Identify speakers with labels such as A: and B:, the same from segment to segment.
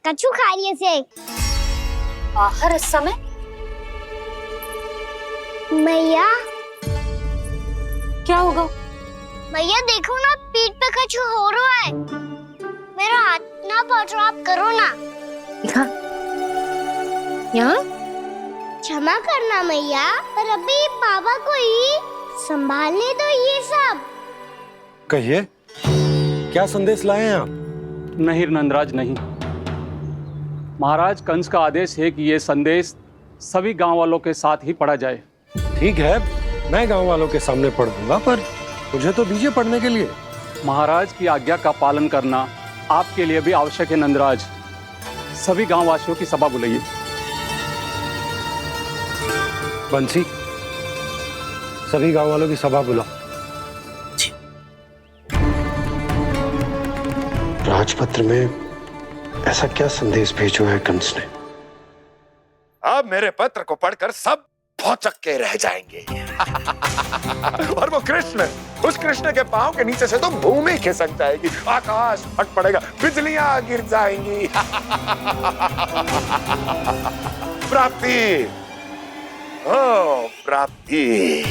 A: कछु खा लिए से
B: बाहर इस समय?
A: मैया
B: क्या होगा?
A: मैया देखो ना, पीठ पे कछु हो रहा है। मेरा हाथ ना पहुंच रहा, आप करो ना।
B: दिखा यहाँ।
A: क्षमा करना मैया, पर अभी बाबा को ही संभालने दो ये सब।
C: कहिए, क्या संदेश लाए हैं आप?
D: नहीं नंदराज, नहीं। महाराज कंस का आदेश है कि ये संदेश सभी गांव वालों के साथ ही पढ़ा जाए।
C: ठीक है, मैं गांव वालों के सामने पढ़ दूंगा, पर मुझे तो दीजिए पढ़ने के लिए।
D: महाराज की आज्ञा का पालन करना आपके लिए भी आवश्यक है नंदराज। सभी गांव वासियों की सभा बुलाइए।
C: बंसी, सभी गांव वालों की सभा बुलाओ। राजपत्र में ऐसा क्या संदेश भेजो है कंस ने?
E: अब मेरे पत्र को पढ़कर सब भौचक के रह जाएंगे। और वो कृष्ण, उस कृष्ण के पांव के नीचे से तो भूमि खिसक जाएगी, आकाश फट पड़ेगा, बिजलियां गिर जाएंगी। प्राप्ति, ओ प्राप्ति,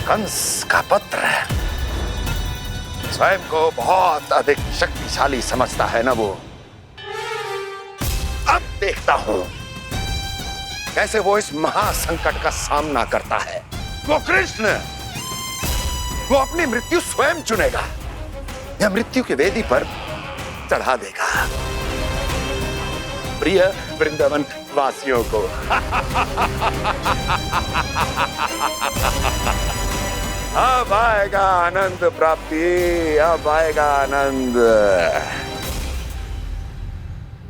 E: कंस का पत्र। स्वयं को बहुत अधिक शक्तिशाली समझता है ना वो। अब देखता हूं कैसे वो इस महासंकट का सामना करता है। वो कृष्ण, वो अपनी मृत्यु स्वयं चुनेगा या मृत्यु की वेदी पर चढ़ा देगा प्रिय वृंदावन वासियों को। अब आएगा आनंद प्राप्ति, अब आएगा आनंद।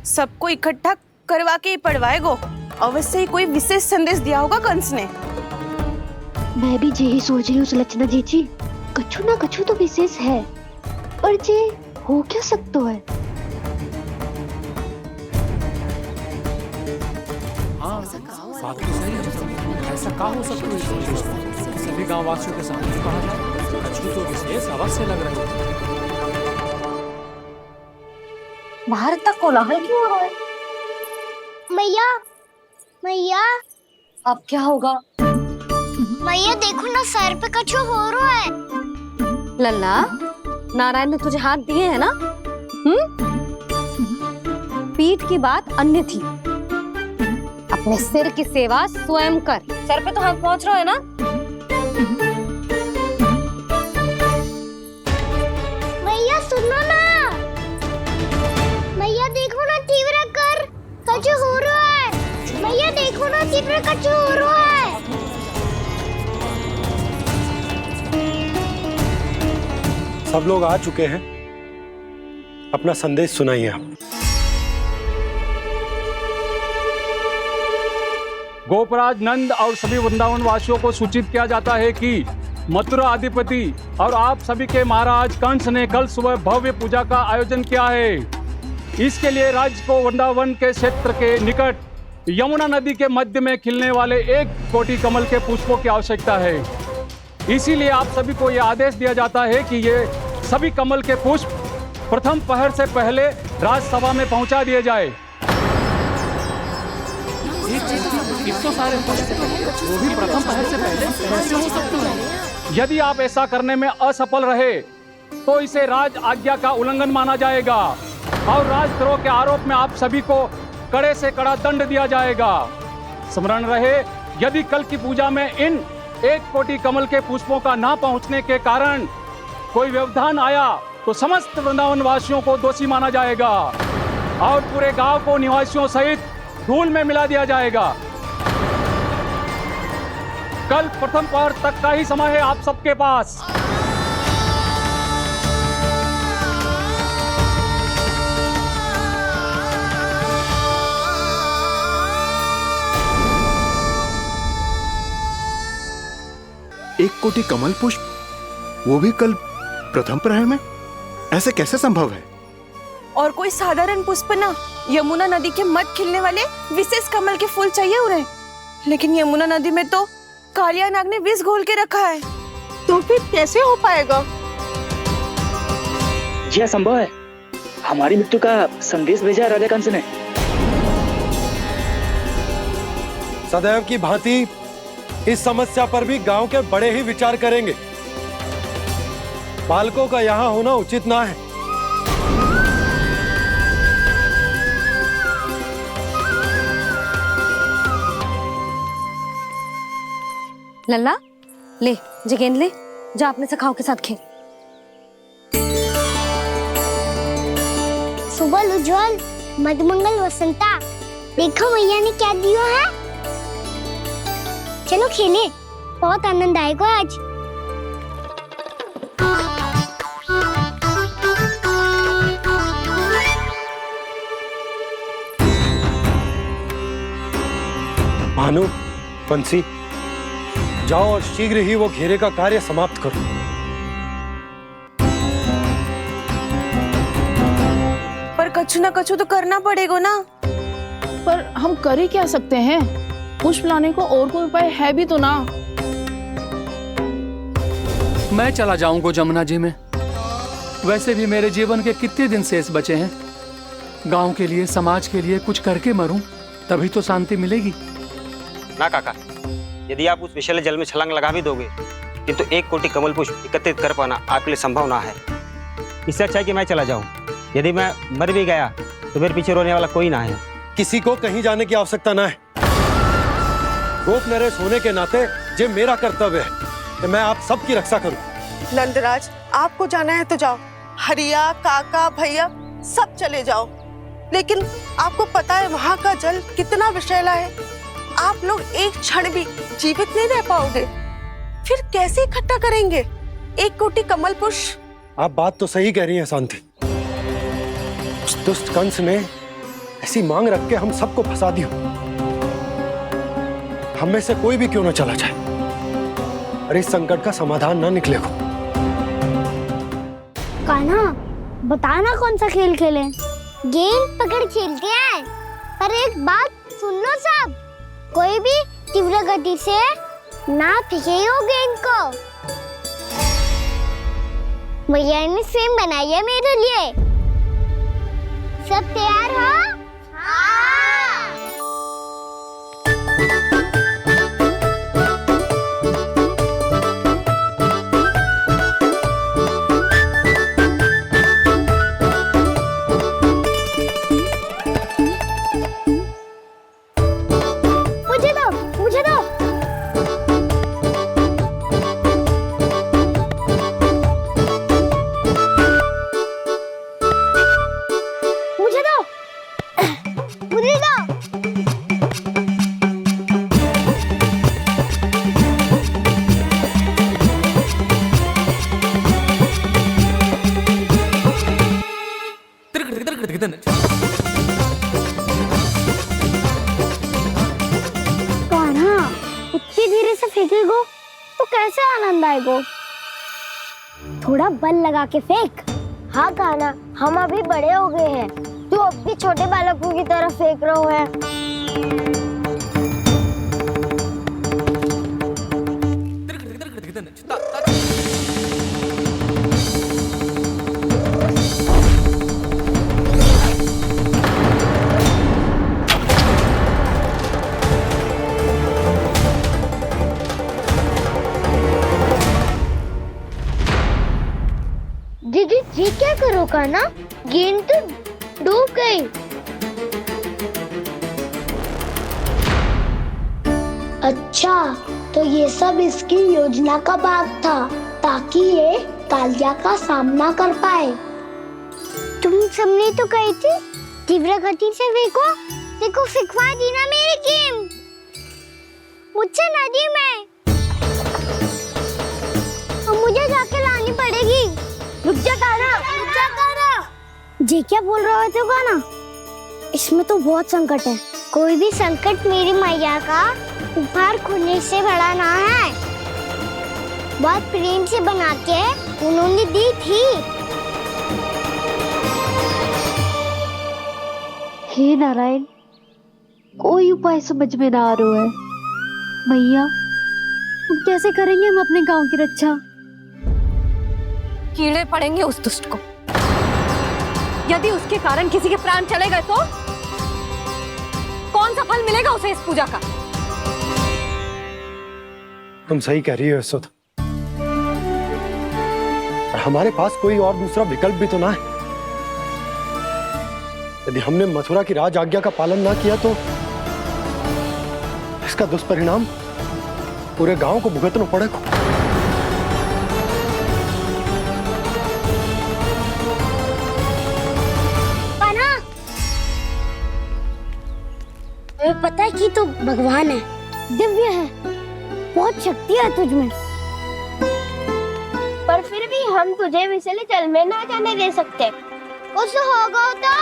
B: सबको इकट्ठा करवा के ही पढ़वाएगो। अवश्य ही कोई विशेष संदेश दिया होगा कंस ने।
F: मैं भी यही सोच रही हूँ सुलक्षणा जी, कछु ना कछु तो विशेष है, पर जे हो क्या सकता है?
G: बात तो सही है। ऐसा क्या हो सकता है? सभी गांव वासियों के सामने कहा जाए, कछु तो विशेष अवश्य लग रही है।
B: बाहर तक कोलाहल क्यों हो रहा है?
A: मैया, मैया,
B: अब क्या होगा?
A: मैया देखो ना, सर पे कछु हो रहा है।
B: लल्ला, नारायण ने तुझे हाथ दिए हैं ना? पीठ की बात अन्य थी। अपने सिर की सेवा स्वयं कर। सर पे तो हाथ पहुंच रहा है ना?
A: मैया सुनो ना, मैया देखो ना, तीव्र कर कछु हो रहा है। मैया देखो ना, तीव्र कछु हो रहा है।
C: सब लोग आ चुके हैं, अपना संदेश सुनाइए आप।
D: गोपराज नंद और सभी वृंदावन वासियों को सूचित किया जाता है कि मथुरा अधिपति और आप सभी के महाराज कंस ने कल सुबह भव्य पूजा का आयोजन किया है। इसके लिए राज्य को वृंदावन के क्षेत्र के निकट यमुना नदी के मध्य में खिलने वाले 1 कोटि कमल के पुष्पों की आवश्यकता है। इसीलिए आप सभी को यह आदेश दिया जाता है कि ये सभी कमल के पुष्प प्रथम पहर से पहले राजसभा में पहुंचा दिए जाए।
G: इतने सारे पुष्प वो भी प्रथम पहर से पहले कैसे हो सकते हैं?
D: यदि आप ऐसा करने में असफल रहे तो इसे राज आज्ञा का उल्लंघन माना जाएगा और राजद्रोह के आरोप में आप सभी को कड़े से कड़ा दंड दिया जाएगा। स्मरण रहे, यदि कल की पूजा में इन 1 कोटि कमल के पुष्पों का ना पहुंचने के कारण कोई व्यवधान आया तो समस्त वृंदावन वासियों को दोषी माना जाएगा और पूरे गांव को निवासियों सहित धूल में मिला दिया जाएगा। कल प्रथम पहर तक का ही समय है आप सबके पास।
H: एक कोटि कमल पुष्प, वो भी कल प्रथम प्रहर में? ऐसे कैसे संभव है?
B: और कोई साधारण पुष्प ना, यमुना नदी के मध्य खिलने वाले विशेष कमल के फूल चाहिए उन्हें। लेकिन यमुना नदी में तो कालिया नाग ने विष घोल के रखा है, तो फिर कैसे हो पाएगा?
I: यह संभव है। हमारी मृत्यु का संदेश भेजा है राजा कंस ने।
C: सदैव की भांति इस समस्या पर भी गांव के बड़े ही विचार करेंगे। बालकों का यहाँ होना उचित ना है।
J: लल्ला ले जे गेंद ले, जा अपने सखाओं के साथ खेल।
A: सुबह उज्जवल मधुमंगल वसंता, देखो भैया ने क्या दिया है। चलो खेले, बहुत आनंद आएगा आज।
C: भानु, बंसी, जाओ और शीघ्र ही वो घेरे का कार्य समाप्त करो।
B: पर कछु ना कछु तो करना पड़ेगा ना।
K: पर हम कर ही क्या सकते हैं? पुष्प लाने को और कोई उपाय है भी तो ना।
G: मैं चला जाऊंगा जमुना जी में। वैसे भी मेरे जीवन के कितने दिन शेष बचे हैं। गांव के लिए, समाज के लिए कुछ करके मरूं, तभी तो शांति मिलेगी।
L: ना काका, यदि आप उस विषैले जल में छलांग लगा भी दोगे, किंतु 1 कोटि कमल पुष्प एकत्रित कर पाना आपके लिए संभव ना है। इससे अच्छा है कि मैं चला जाऊं। यदि मैं मर भी गया तो मेरे पीछे रोने वाला कोई ना है।
C: किसी को कहीं जाने की आवश्यकता ना है। गोप नरेश होने के नाते ये मेरा कर्तव्य है कि मैं आप सबकी रक्षा करूं।
M: नंदराज, आपको जाना है तो जाओ। हरिया, काका, भैया सब चले जाओ। लेकिन आपको पता है वहाँ का जल कितना विषैला है। आप लोग एक क्षण भी जीवित नहीं रह पाओगे। फिर कैसे इकट्ठा करेंगे 1 कोटि कमल पुष्प?
C: आप बात तो सही कह रही हैं शांति। उस दुष्ट कंस ने ऐसी मांग रख के हम सबको फंसा दिया। हम में से कोई भी क्यों न चला जाए और इस संकट का समाधान ना निकलेगा।
A: कान्हा, बताना कौन सा खेल खेलें? गेंद पकड़ खेलते हैं। पर एक बात सुन लो सब, कोई भी तीव्र गति से ना फेंकेगा गेंद को। भैया ने फ्रेम बनाई है मेरे लिए। सब तैयार हो? मुझे दो। इतनी धीरे से फेंकेगो तो कैसे आनंद आएगो? थोड़ा बल लगा के फेंक। हाँ कान्हा, हम अभी बड़े हो गए हैं, तू अब भी छोटे बालकों की तरह फेंक रहे है। दीदी जी क्या करो कान्हा? गेंद तो डूब गई। अच्छा, तो ये सब इसकी योजना का भाग था ताकि ये कालिया का सामना कर पाए। तुम सबने तो कही थी तीव्र गति से फेंको। देखो फिकवा दी ना मेरी गेम। मुझसे नदी में। अब मुझे जाके लानी पड़ेगी। रुक जा कान्हा, रुक जा कान्हा। जी क्या बोल रहे थे कान्हा? इसमें तो बहुत संकट है। कोई भी संकट मेरी मैया का उपहार खोने से बड़ा ना है। बहुत प्रेम से बना के उन्होंने दी थी।
F: हे नारायण, कोई उपाय समझ में ना आ रहा है। मैया, हम कैसे करेंगे हम अपने गांव की रक्षा?
J: कीड़े पड़ेंगे उस दुष्ट को। यदि उसके कारण किसी के प्राण चले गए तो कौन सा फल मिलेगा उसे इस पूजा का?
C: तुम सही कह रही हो यशोदा, पर हमारे पास कोई और दूसरा विकल्प भी तो ना है। यदि हमने मथुरा की राज आज्ञा का पालन ना किया तो इसका दुष्परिणाम पूरे गांव को भुगतना पड़ेगा।
A: तुम्हें पता है कि तू भगवान है, दिव्य है, बहुत शक्ति है तुझमें, पर फिर भी हम तुझे विषैले जल में ना जाने दे सकते। कुछ होगा तो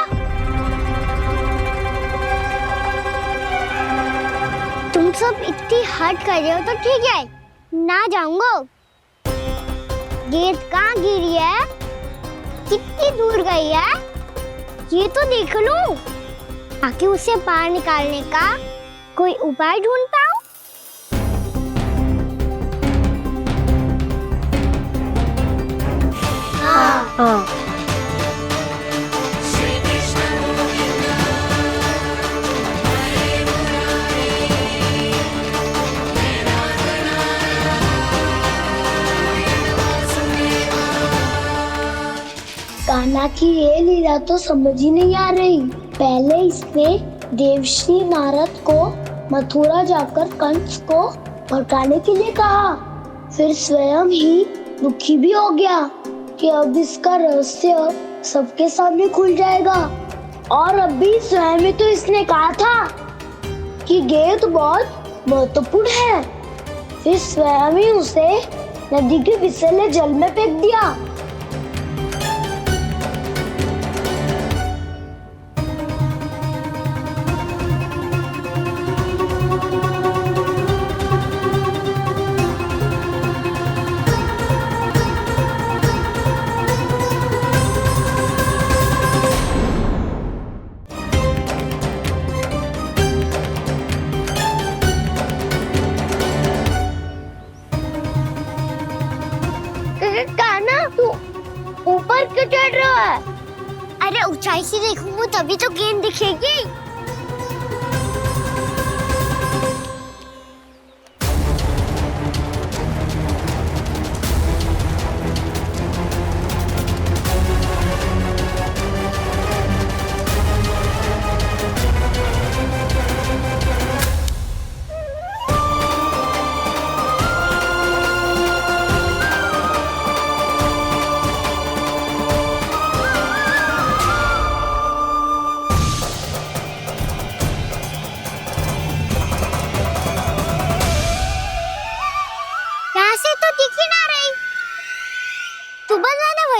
A: तुम सब इतनी हट कर रहे हो तो ठीक है, ना जाऊंगा। गेट कहाँ गिरी है, कितनी दूर गई है, ये तो देख लूं, ताकि उसे बाहर निकालने का कोई उपाय ढूंढ पाऊं। हाँ। कान्हा की ये लीला तो समझ ही नहीं आ रही। पहले इसने देवश्री नारद को मथुरा जाकर कंस को भड़काने के लिए कहा, फिर स्वयं ही दुखी भी हो गया कि अब इसका रहस्य सबके सामने खुल जाएगा। और अभी स्वयं ही तो इसने कहा था कि गेट बहुत महत्वपूर्ण है, फिर स्वयं ही उसे नदी के विषैले जल में फेंक दिया। ऊपर क्यों चढ़ रहा है? अरे ऊंचाई से देखूंगा तभी तो गेंद दिखेगी।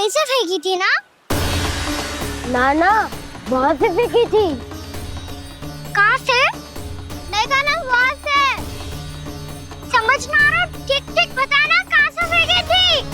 A: से फेंकी थी ना? ना वहां से फेंकी थी। कहाँ से? देखा ना वहां से। समझ ना आ रहा, ठीक ठीक बताना कहाँ से फेंकी थी?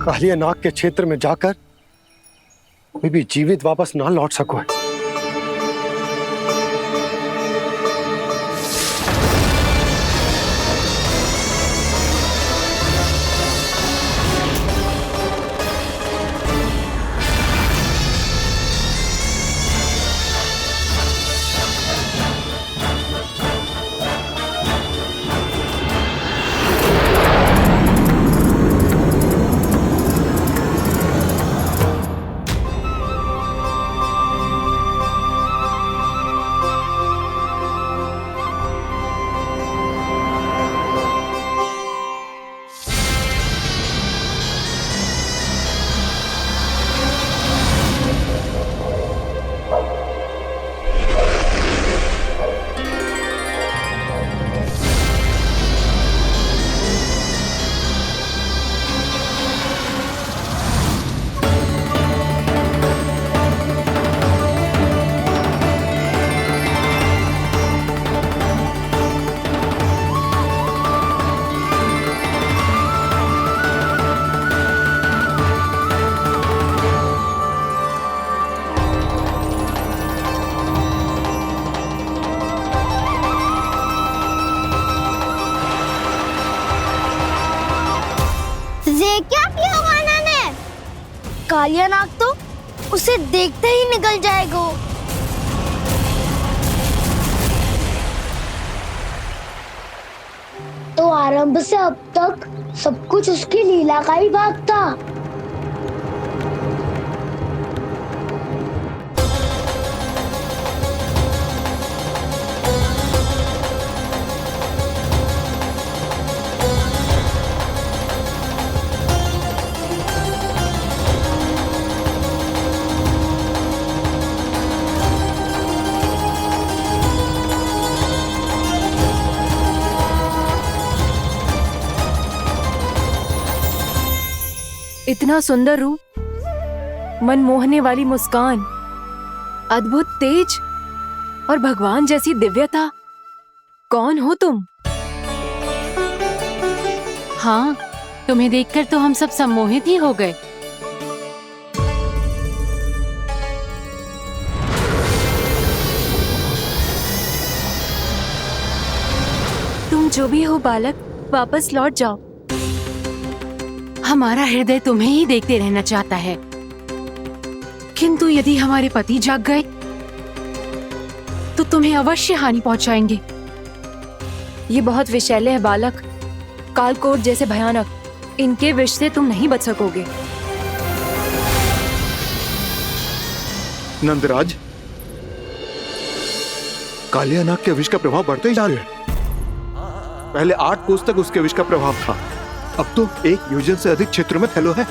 C: कालिया नाग के क्षेत्र में जाकर कोई भी जीवित वापस ना लौट सको है।
A: कालिया नाग तो उसे देखते ही निकल जाएगा। तो आरंभ से अब तक सब कुछ उसकी लीला का ही भाग था।
B: इतना सुंदर रूप, मन मोहने वाली मुस्कान, अद्भुत तेज और भगवान जैसी दिव्यता। कौन हो तुम?
F: हाँ, तुम्हें देखकर तो हम सब सम्मोहित ही हो गए।
B: तुम जो भी हो बालक, वापस लौट जाओ।
F: हमारा हृदय तुम्हें ही देखते रहना चाहता है, किंतु यदि हमारे पति जाग गए तो तुम्हें अवश्य हानि पहुंचाएंगे।
B: ये बहुत विषैले है बालक, कालकोट जैसे भयानक। इनके विष से तुम नहीं बच सकोगे।
H: नंदराज, कालिया नाग के विष का प्रभाव बढ़ते ही जा रहा है। पहले 8 कोस तक उसके विष का प्रभाव था, अब तो 1 योजन से अधिक क्षेत्र में फैलो है।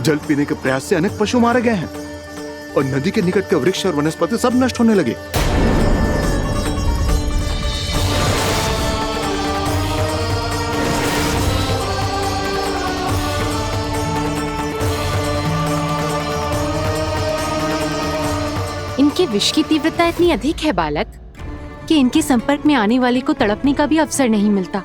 H: जल पीने के प्रयास से अनेक पशु मारे गए हैं और नदी के निकट के वृक्ष और वनस्पति सब नष्ट होने लगे।
F: इनके विष की तीव्रता इतनी अधिक है बालक कि इनके संपर्क में आने वाले को तड़पने का भी अवसर नहीं मिलता।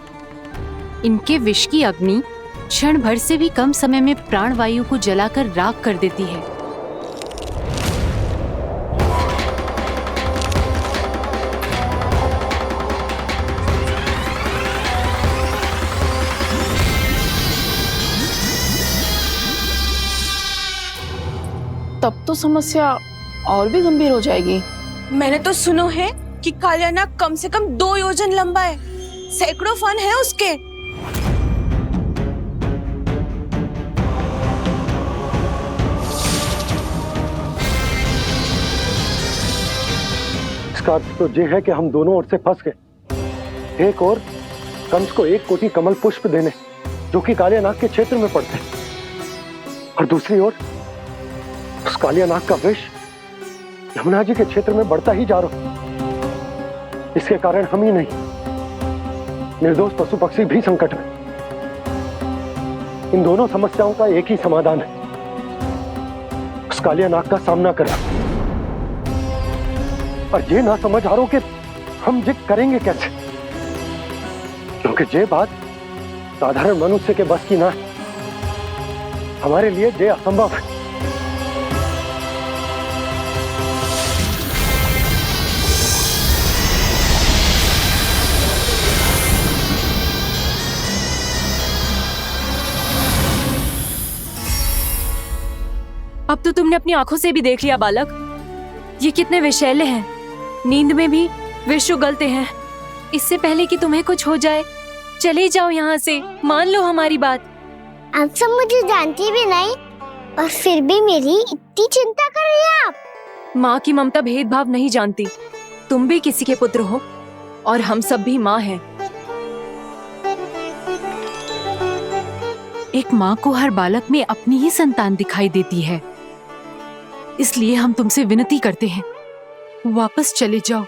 F: इनके विष की अग्नि क्षण भर से भी कम समय में प्राणवायु को जलाकर राख कर देती है।
K: तब तो समस्या और भी गंभीर हो जाएगी।
B: मैंने तो सुनो है कि कालिया नाग कम से कम 2 योजन लंबा है, सैकड़ों फन है उसके।
C: इसका अर्थ तो ये है कि हम दोनों ओर से फंस गए। एक और कंस को 1 कोटि कमल पुष्प देने जो कि कालिया नाग के क्षेत्र में पड़ते हैं, और दूसरी ओर उस कालिया नाग का विष यमुना जी के क्षेत्र में बढ़ता ही जा रहा। इसके कारण हम ही नहीं, निर्दोष पशु पक्षी भी संकट में। इन दोनों समस्याओं का एक ही समाधान है, उस कालिया नाग का सामना करना। और ये ना समझ आ रहा कि हम ये करेंगे कैसे, क्योंकि ये बात साधारण मनुष्य के बस की ना है। हमारे लिए ये असंभव है।
B: अब तो तुमने अपनी आंखों से भी देख लिया बालक, ये कितने विषैले हैं। नींद में भी विष उगलते हैं। इससे पहले कि तुम्हें कुछ हो जाए, चले जाओ यहाँ से, मान लो हमारी बात।
A: आप सब मुझे जानती भी नहीं और फिर भी मेरी इतनी चिंता कर रही हैं आप।
B: माँ की ममता भेदभाव नहीं जानती। तुम भी किसी के पुत्र हो और हम सब भी माँ हैं।
F: एक माँ को हर बालक में अपनी ही संतान दिखाई देती है, इसलिए हम तुमसे विनती करते हैं, वापस चले जाओ,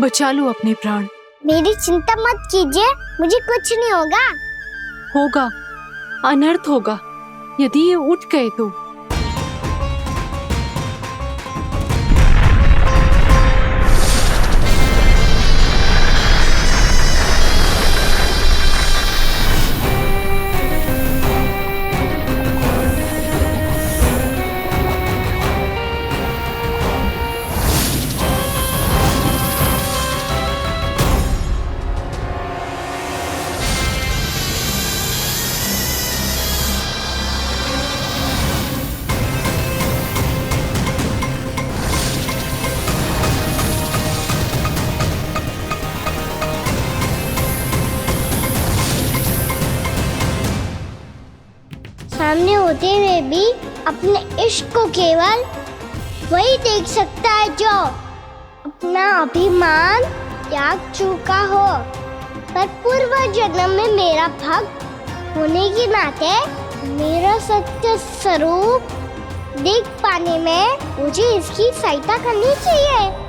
F: बचा लो अपने प्राण।
A: मेरी चिंता मत कीजिए, मुझे कुछ नहीं होगा।
F: होगा, अनर्थ होगा यदि ये उठ गए तो।
A: होते हुए भी अपने इश्क को केवल वही देख सकता है जो अपना अभिमान त्याग चुका हो। पर पूर्व जन्म में मेरा भक्त होने के नाते मेरा सत्य स्वरूप देख पाने में मुझे इसकी सहायता करनी चाहिए।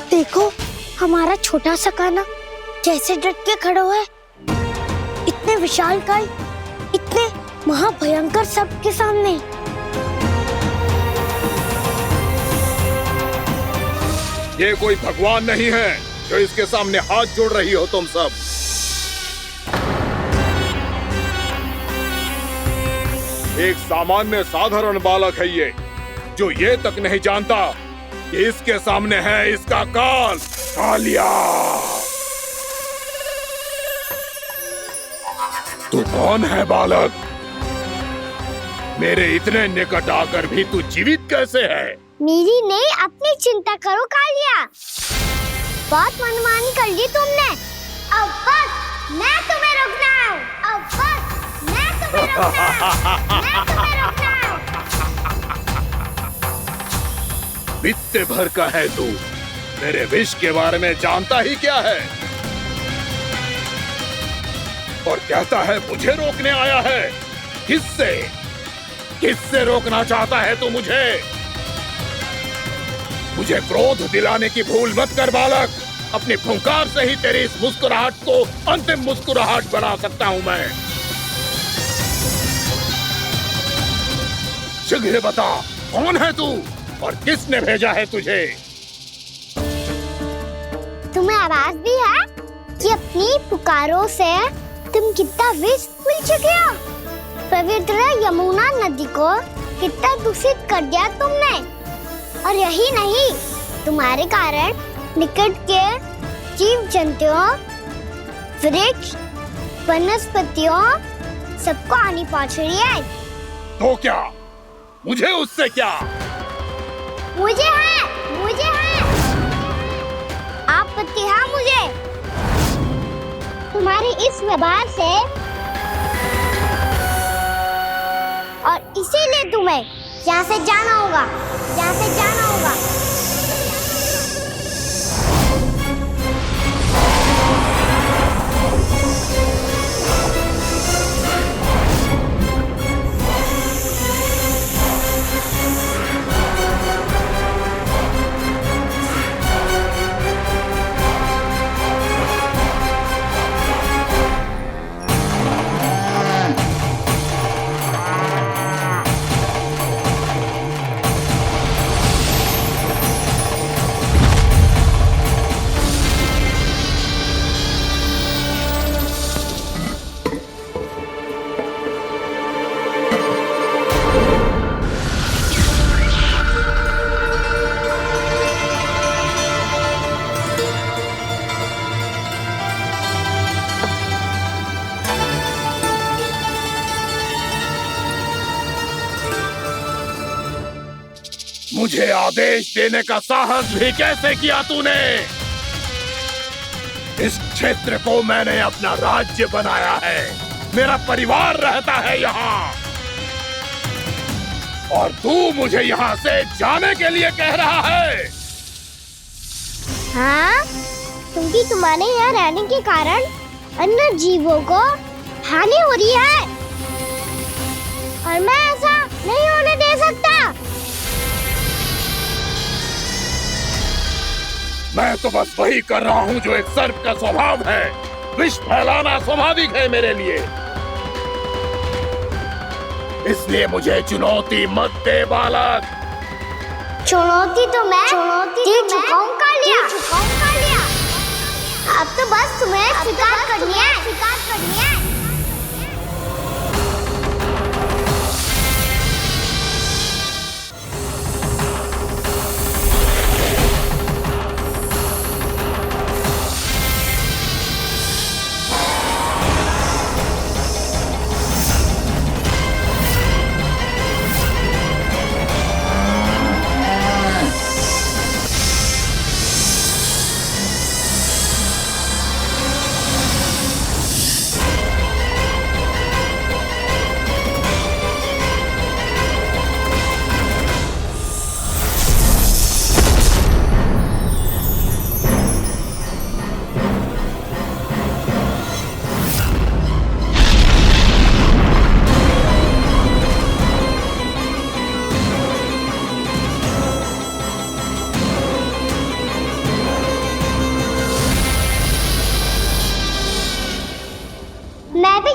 A: देखो हमारा छोटा सा कान्हा कैसे डट के खड़ा हुआ है, इतने विशालकाय, इतने महाभयंकर सबके सामने।
E: ये कोई भगवान नहीं है जो इसके सामने हाथ जोड़ रही हो तुम सब। एक सामान्य साधारण बालक है ये, जो ये तक नहीं जानता कि इसके सामने है इसका काल, कालिया। तू कौन है बालक? मेरे इतने निकट आकर भी तू जीवित कैसे है?
A: मेरी नहीं, अपनी चिंता करो कालिया। बहुत मनमानी कर ली तुमने। अब बस मैं तुम्हें रोकना हूँ। अब बस मैं तुम्हें रोकना हूँ। मैं तुम्हें रोकना हूँ।
E: बित्ते भर का है तू, मेरे विष के बारे में जानता ही क्या है? और कहता है मुझे रोकने आया है। किससे? किससे रोकना चाहता है तू मुझे? मुझे क्रोध दिलाने की भूल मत कर बालक। अपनी फुंकार से ही तेरी इस मुस्कुराहट को अंतिम मुस्कुराहट बना सकता हूं मैं। शीघ्र बता, कौन है तू और किसने भेजा है तुझे?
A: तुम्हें आवाज भी है कि अपनी पुकारों से तुम कितना विष भूल चुके हो। पवित्र यमुना नदी को कितना दूषित कर दिया तुमने। और यही नहीं, तुम्हारे कारण निकट के जीव जंतुओं, वृक्ष, वनस्पतियों सबको हानि पहुंच रही है।
E: तो क्या? मुझे उससे क्या?
A: मुझे है आपत्ति है मुझे तुम्हारे इस व्यवहार से, और इसीलिए तुम्हें यहाँ से जाना होगा।
E: मुझे आदेश देने का साहस भी कैसे किया तूने? इस क्षेत्र को मैंने अपना राज्य बनाया है, मेरा परिवार रहता है यहाँ, और तू मुझे यहाँ से जाने के लिए कह रहा है?
A: हाँ, क्योंकि तुम्हारे यहाँ रहने के कारण अन्य जीवों को हानि हो रही है, और मैं ऐसा नहीं होने दे सकता।
E: मैं तो बस वही कर रहा हूँ जो एक सर्प का स्वभाव है। विष फैलाना स्वाभाविक है मेरे लिए, इसलिए मुझे चुनौती मत दे बालक।
A: चुनौती तो मैं दे चुका हूँ कालिया। अब तो बस तुम्हें स्वीकार करनी है।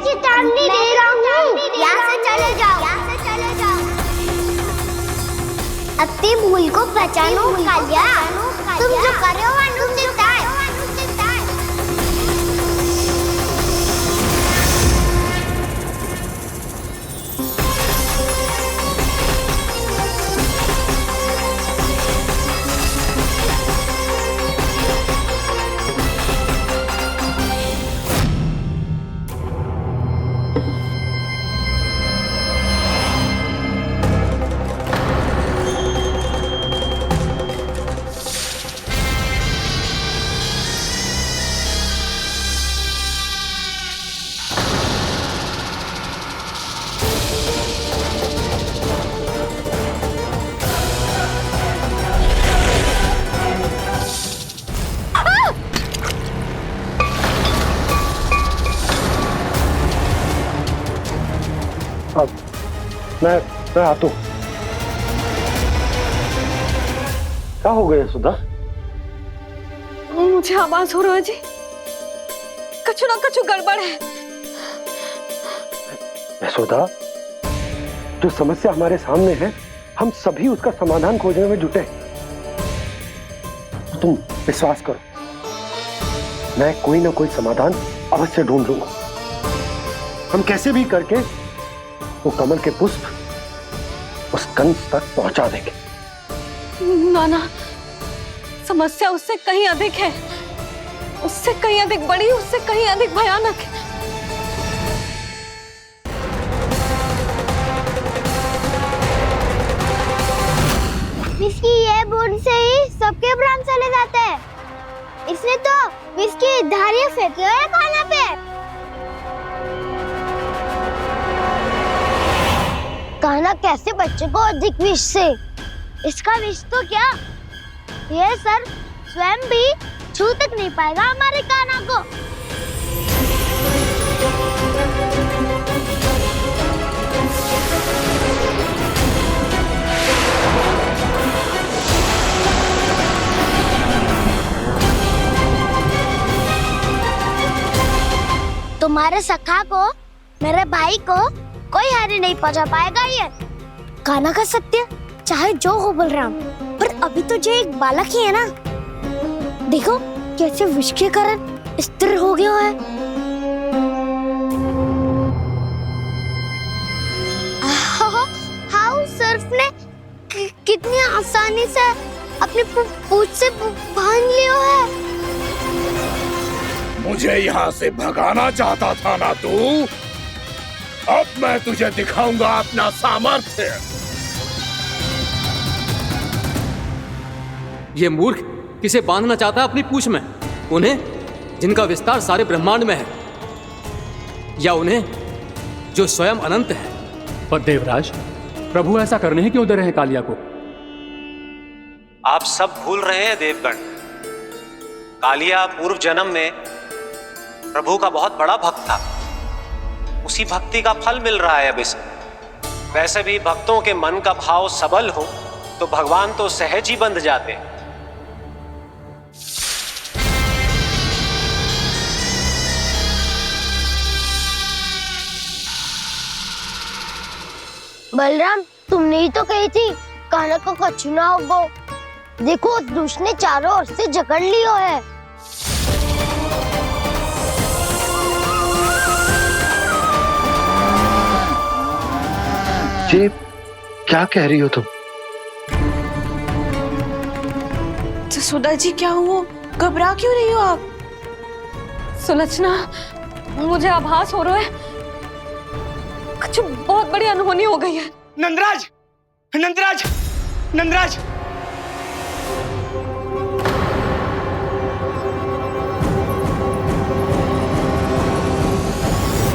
A: चेतावनी दे रहा हूँ, यहाँ से चले जाओ, यहाँ से चले जाओ। अपनी भूल को पहचानो कालिया, तुम जो कर रहे हो अनुचित है।
C: अब मैं आता हूँ। क्या हो गया सुधा?
J: मुझे आवाज हो रहा है जी, कछु ना कछु गड़बड़ है।
C: यशोदा, जो समस्या हमारे सामने है, हम सभी उसका समाधान खोजने में जुटे। तो तुम विश्वास करो, मैं कोई ना कोई समाधान अवश्य ढूंढ लूंगा। हम कैसे भी करके वो कमल के पुष्प उस कंस तक पहुंचा देंगे।
J: नाना, समस्या उससे कहीं अधिक है, उससे कहीं अधिक बड़ी, उससे कहीं अधिक भयानक है।
A: विस्की ये बूंद से ही सबके प्राण चले जाते हैं। इसने तो विस्की धारियां फेंकी है खाना पे। कान्हा कैसे बच्चे को अधिक विष से? इसका विष तो क्या, ये सर स्वयं भी छू तक नहीं पाएगा हमारे कान्हा को। तुम्हारे सखा को, मेरे भाई को कोई हानि नहीं पहुंचा पाएगा। ये कान्हा का सत्य चाहे जो हो बलराम, पर अभी तो जो एक बालक ही है ना। देखो कैसे विष के कारण स्थिर हो गया है। हाउ सर्फ ने कितनी आसानी से अपनी पूंछ से बांध लिया है।
E: मुझे यहाँ से भगाना चाहता था ना तू? अब मैं तुझे दिखाऊंगा अपना सामर्थ्य।
G: ये मूर्ख किसे बांधना चाहता है अपनी पूंछ में? उन्हें जिनका विस्तार सारे ब्रह्मांड में है, या उन्हें जो स्वयं अनंत है?
D: पर देवराज, प्रभु ऐसा करने ही क्यों दे रहे हैं कालिया को?
N: आप सब भूल रहे हैं देवगण। कालिया पूर्व जन्म में प्रभु का बहुत बड़ा भक्त था। उसी भक्ति का फल मिल रहा है अब इसे। वैसे भी भक्तों के मन का भाव सबल हो तो भगवान तो सहज ही बंध जाते हैं।
A: बलराम, तुमने ही तो कही थी कान्हा को कछु ना होगो। देखो उस दुष्ट ने चारों ओर से जकड़ लियो है।
C: ये क्या कह रही हो तुम?
J: सुधा जी, क्या हुआ? घबरा क्यों रही हो आप? सुलक्षणा, मुझे आभास हो रहा है कुछ बहुत बड़ी अनहोनी हो गई है।
I: नंदराज, नंदराज, नंदराज!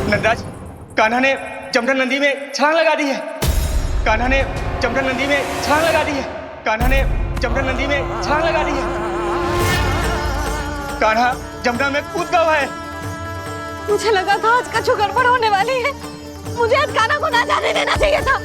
I: नंदराज, कान्हा ने जमना नदी में छलांग लगा दी है। कान्हा ने जमना नदी में छलांग लगा दी है। कान्हा ने जमना नदी में छलांग लगा दी है। कान्हा जमना में कूद गया है।
J: मुझे लगा था आज कछु गड़बड़ होने वाली है। मुझे आज कान्हा को ना जाने देना चाहिए था।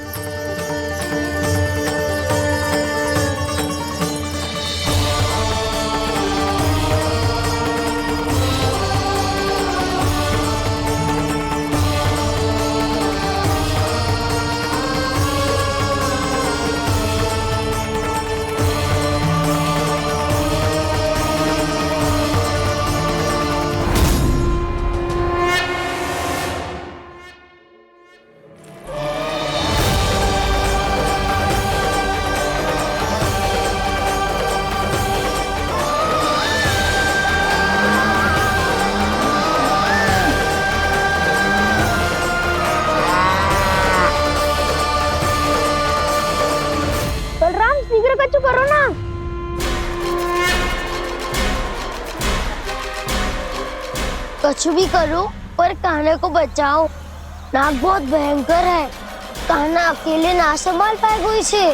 A: कुछ भी करो पर कान्हा को बचाओ। नाग बहुत भयंकर है, कान्हा अकेले ना संभाल पाएगा इसे।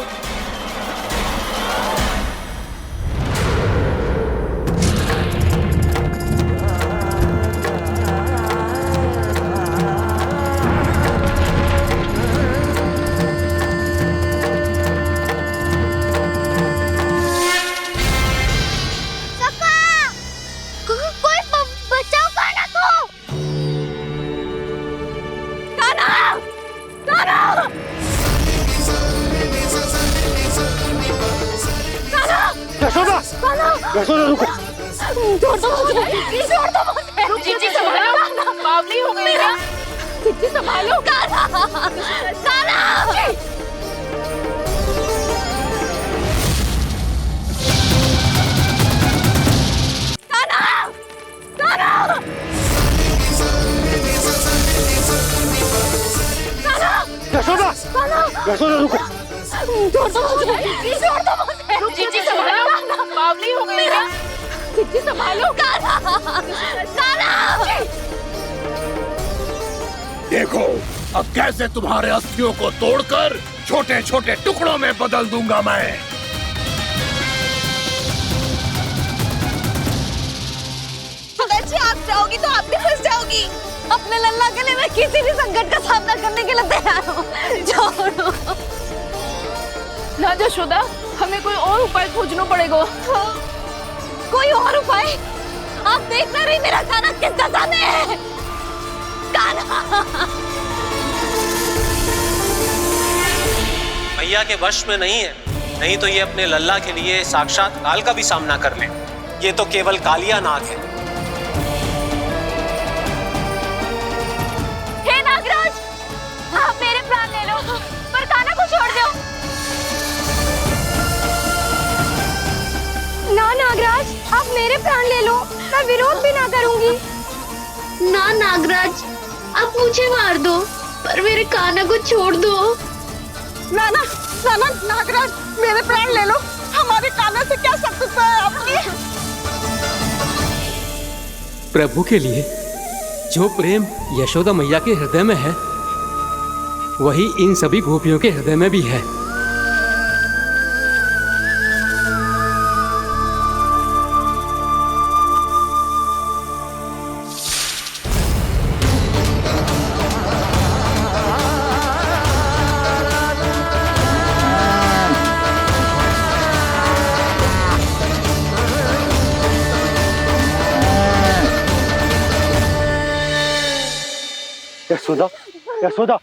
C: यशोदा रुको।
A: छोड़ दो मुझे, प्लीज छोड़ दो मुझे।
K: जीजी संभालो, बावली हो गई है। जीजी संभालो।
A: कान्हा, कान्हा।
C: यशोदा, यशोदा रुको।
A: छोड़ दो मुझे, प्लीज छोड़ दो मुझे।
K: जीजी संभालो, बावली हो गई है। जीजी संभालो।
E: देखो अब कैसे तुम्हारे अस्थियों को तोड़कर छोटे छोटे टुकड़ों में बदल दूंगा मैं।
J: सुंदर जी, आप जाओगी तो आप भी फंस जाओगी। अपने लल्ला के लिए मैं किसी भी संकट का सामना करने के लिए तैयार हूँ। छोड़ो
K: ना यशोदा, हमें कोई और उपाय खोजना पड़ेगा।
J: कोई और उपाय? आप देख ना रही मेरा कान्हा किस दशा में है। कान्हा
N: मैया के वश में नहीं है, नहीं तो ये अपने लल्ला के लिए साक्षात काल का भी सामना कर ले। ये तो केवल कालिया नाग है।
J: हे नागराज, आप मेरे प्राण ले लो पर कान्हा को छोड़ दो।
A: ना नागराज, आप मेरे प्राण ले लो, मैं विरोध भी ना करूंगी। ना नागराज, आप मुझे मार दो पर मेरे कान्हा को छोड़ दो।
M: ना ना ना ना नागराज, मेरे प्राण ले लो, हमारे कान्हा से क्या शत्रुता है आपकी?
G: प्रभु के लिए जो प्रेम यशोदा मैया के हृदय में है, वही इन सभी गोपियों के हृदय में भी है।
C: यशोदा, यशोदा,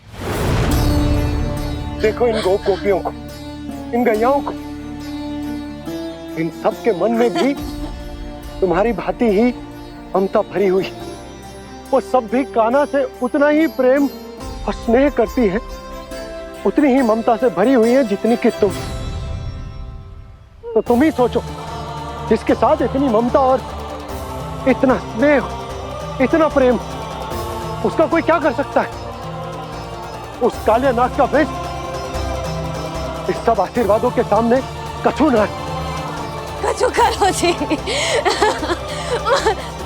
C: देखो इन गोपियों को, इन गैयाओं को, इन सब के मन में भी तुम्हारी भांति ही ममता भरी हुई। वो सब भी कान्हा से उतना ही प्रेम और स्नेह करती है, उतनी ही ममता से भरी हुई है जितनी कि तुम। तो तुम ही सोचो, जिसके साथ इतनी ममता और इतना स्नेह, इतना प्रेम, उसका कोई क्या कर सकता है? उस काले नाग का वेश इस सब आशीर्वादों के सामने कछु न है।
J: कछु करो जी।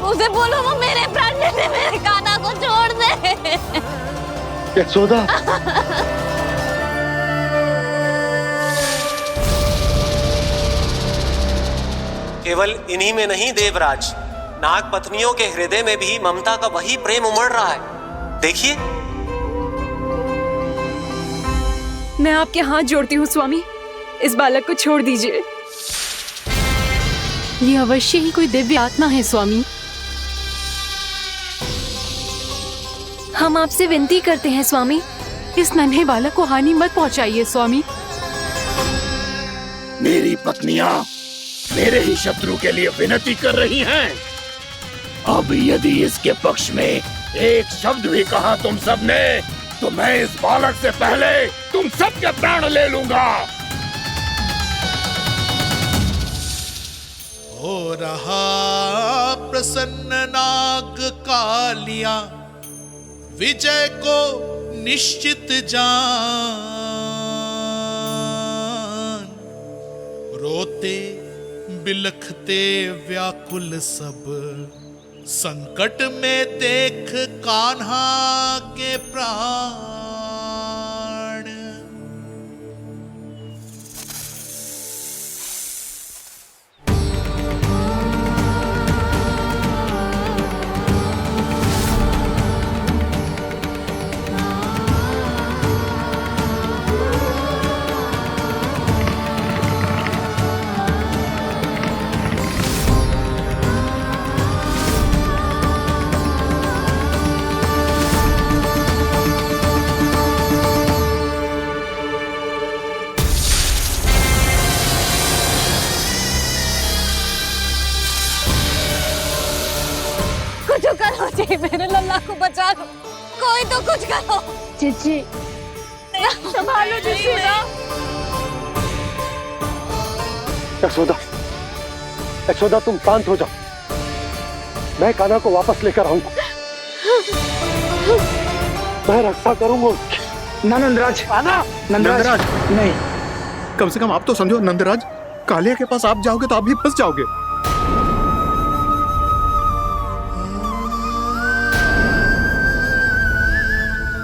J: उसे बोलो वो मेरे प्राण ले ले, मेरे कान्हा को छोड़ दे।
C: यशोदा,
N: केवल इन्हीं में नहीं देवराज, नाग पत्नियों के हृदय में भी ममता का वही प्रेम उमड़ रहा है। देखिए।
B: मैं आपके हाथ जोड़ती हूँ स्वामी, इस बालक को छोड़ दीजिए।
F: ये अवश्य ही कोई दिव्य आत्मा है स्वामी।
B: हम आपसे विनती करते हैं स्वामी,
F: इस नन्हे बालक को हानि मत पहुंचाइए स्वामी।
E: मेरी पत्नियां मेरे ही शत्रु के लिए विनती कर रही हैं। अब यदि इसके पक्ष में एक शब्द भी कहा तुम सबने, तो मैं इस बालक से पहले तुम सबके प्राण ले लूंगा।
O: हो रहा प्रसन्न नाग कालिया, विजय को निश्चित जान। रोते बिलखते व्याकुल सब संकट में देख कान्हा के प्राण।
J: कुछ करो जी, मेरे लल्ला को बचा लो, कोई तो कुछ करो।
A: जीजी
J: संभालो जीजी ना।
C: यशोदा, यशोदा तुम शांत हो जाओ, मैं कान्हा को वापस लेकर आऊंगा, मैं रक्षा करूंगा उसकी।
I: ना नंदराज,
H: नंदराज
I: नहीं,
H: कम से कम आप तो समझो नंदराज, कालिया के पास आप जाओगे तो आप भी फंस जाओगे।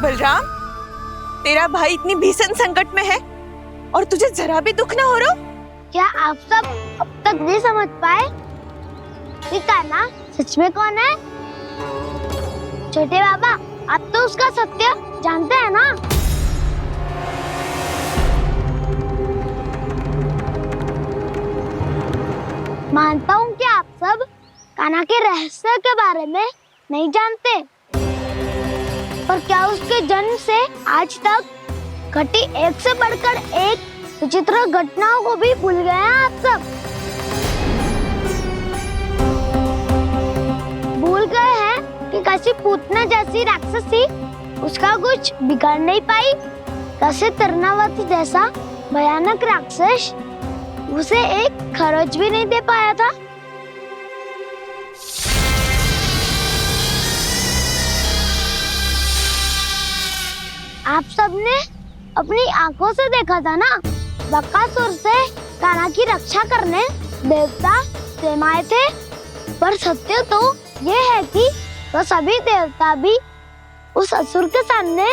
M: बलराम, तेरा भाई इतनी भीषण संकट में है और तुझे जरा भी दुख ना हो रहा?
A: क्या आप सब अब तक नहीं समझ पाए कि कान्हा सच में कौन है? छोटे बाबा, आप तो उसका सत्य जानते हैं ना? मानता हूँ कि आप सब कान्हा के रहस्य के बारे में नहीं जानते, पर क्या उसके जन्म से आज तक घटी एक से बढ़कर एक विचित्र घटनाओं को भी भूल गए हैं आप सब? भूल गए हैं कि कैसी पूतना जैसी राक्षसी उसका कुछ बिगाड़ नहीं पाई, कैसे तरनावती जैसा भयानक राक्षस उसे एक खरोच भी नहीं दे पाया था। आप सबने अपनी आंखों से देखा था ना, बकासुर से कान्हा की रक्षा करने देवता स्वयं आए थे, पर सत्य तो ये है कि वह सभी देवता भी उस असुर के सामने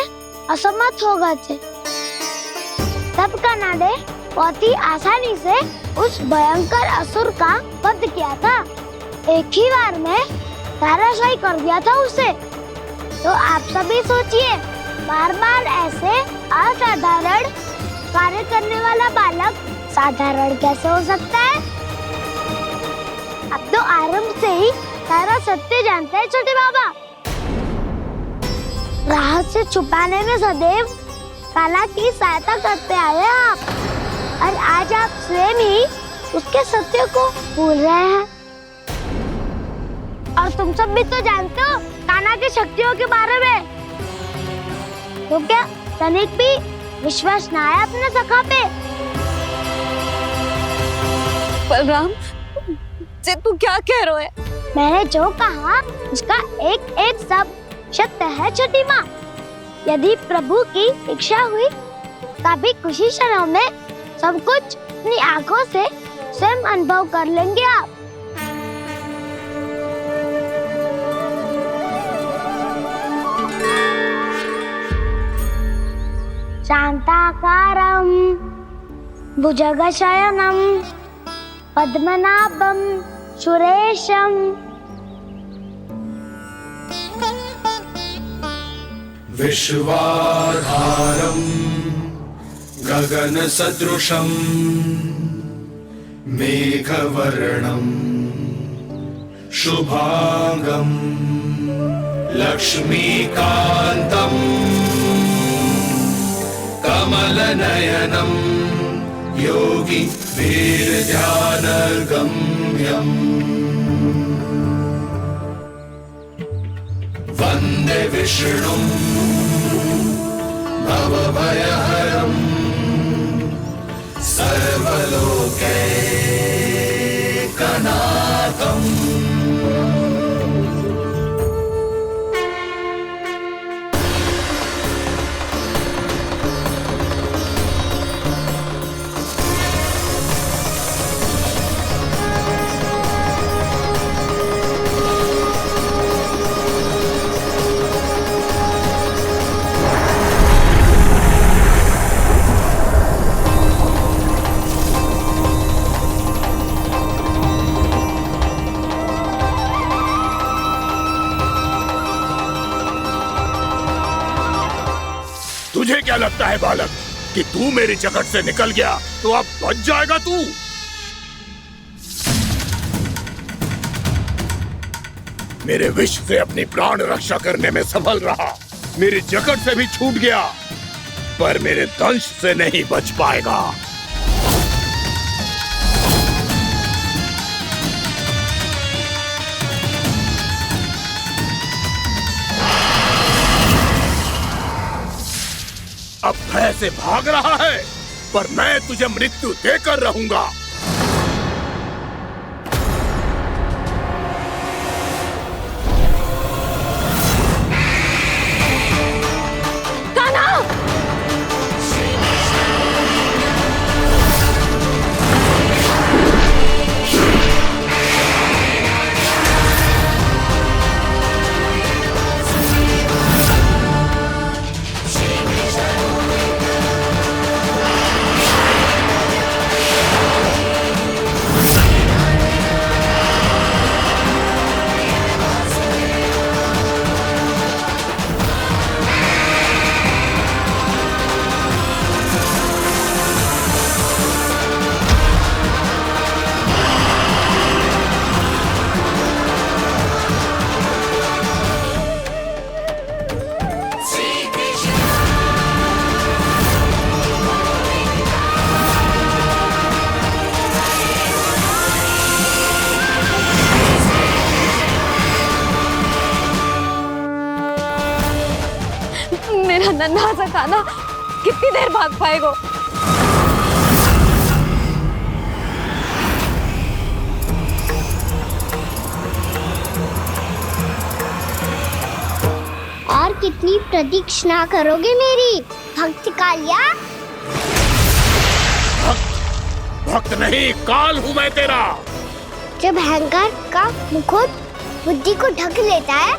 A: असमर्थ हो गए थे। तब कान्हा ने बहुत ही आसानी से उस भयंकर असुर का वध किया था, एक ही बार में धराशायी कर दिया था उसे। तो आप सभी सोचिए, बार बार ऐसे असाधारण कार्य करने वाला बालक साधारण कैसे हो सकता है? अब तो आरंभ से ही सारा सत्य जानते हैं छोटे बाबा। रहस्य छुपाने में सदैव कान्हा की सहायता करते आए हैं आप, और आज आप स्वयं ही उसके सत्य को भूल रहे हैं। और तुम सब भी तो जानते हो कान्हा की शक्तियों के बारे में, तो क्या तनिक भी विश्वास न आया अपने सखा पे?
J: बलराम, जे तू क्या कह रहे है?
A: मैंने जो कहा उसका एक एक शब्द सत्य है छोटी माँ। यदि प्रभु की इच्छा हुई तभी कुछ ही क्षणों में सब कुछ अपनी आंखों से स्वयं अनुभव कर लेंगे आप। शांताकारं भुजगशयनं पद्मनाभं सुरेशं
O: विश्वाधारं गगनसदृशं मेघवर्णं शुभांगं लक्ष्मीकान्तं कमलनयनं योगी वीरध्यानगम्यम् वन्दे विष्णुं भवभयहरं सर्वलोकैकनाथम्।
P: तुझे क्या लगता है बालक कि तू मेरी जगत से निकल गया तो अब बच जाएगा तू? मेरे विष से अपनी प्राण रक्षा करने में सफल रहा, मेरी जगत से भी छूट गया, पर मेरे दंश से नहीं बच पाएगा। अब भय से भाग रहा है, पर मैं तुझे मृत्यु देकर रहूंगा।
J: मेरा नन्हा सा कान्हा कितनी देर भाग पाएगा?
A: और कितनी प्रतीक्षा करोगे मेरी भक्त कालिया?
P: भक्त नहीं, काल हूं मैं तेरा।
A: जब अहंकार का मुकुट बुद्धि को ढक लेता है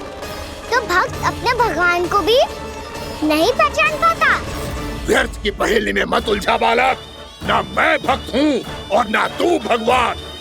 A: तो भक्त अपने भगवान को भी नहीं पहचान पाता।
P: व्यर्थ की पहेली में मत उलझा बालक, ना मैं भक्त हूँ और ना तू भगवान।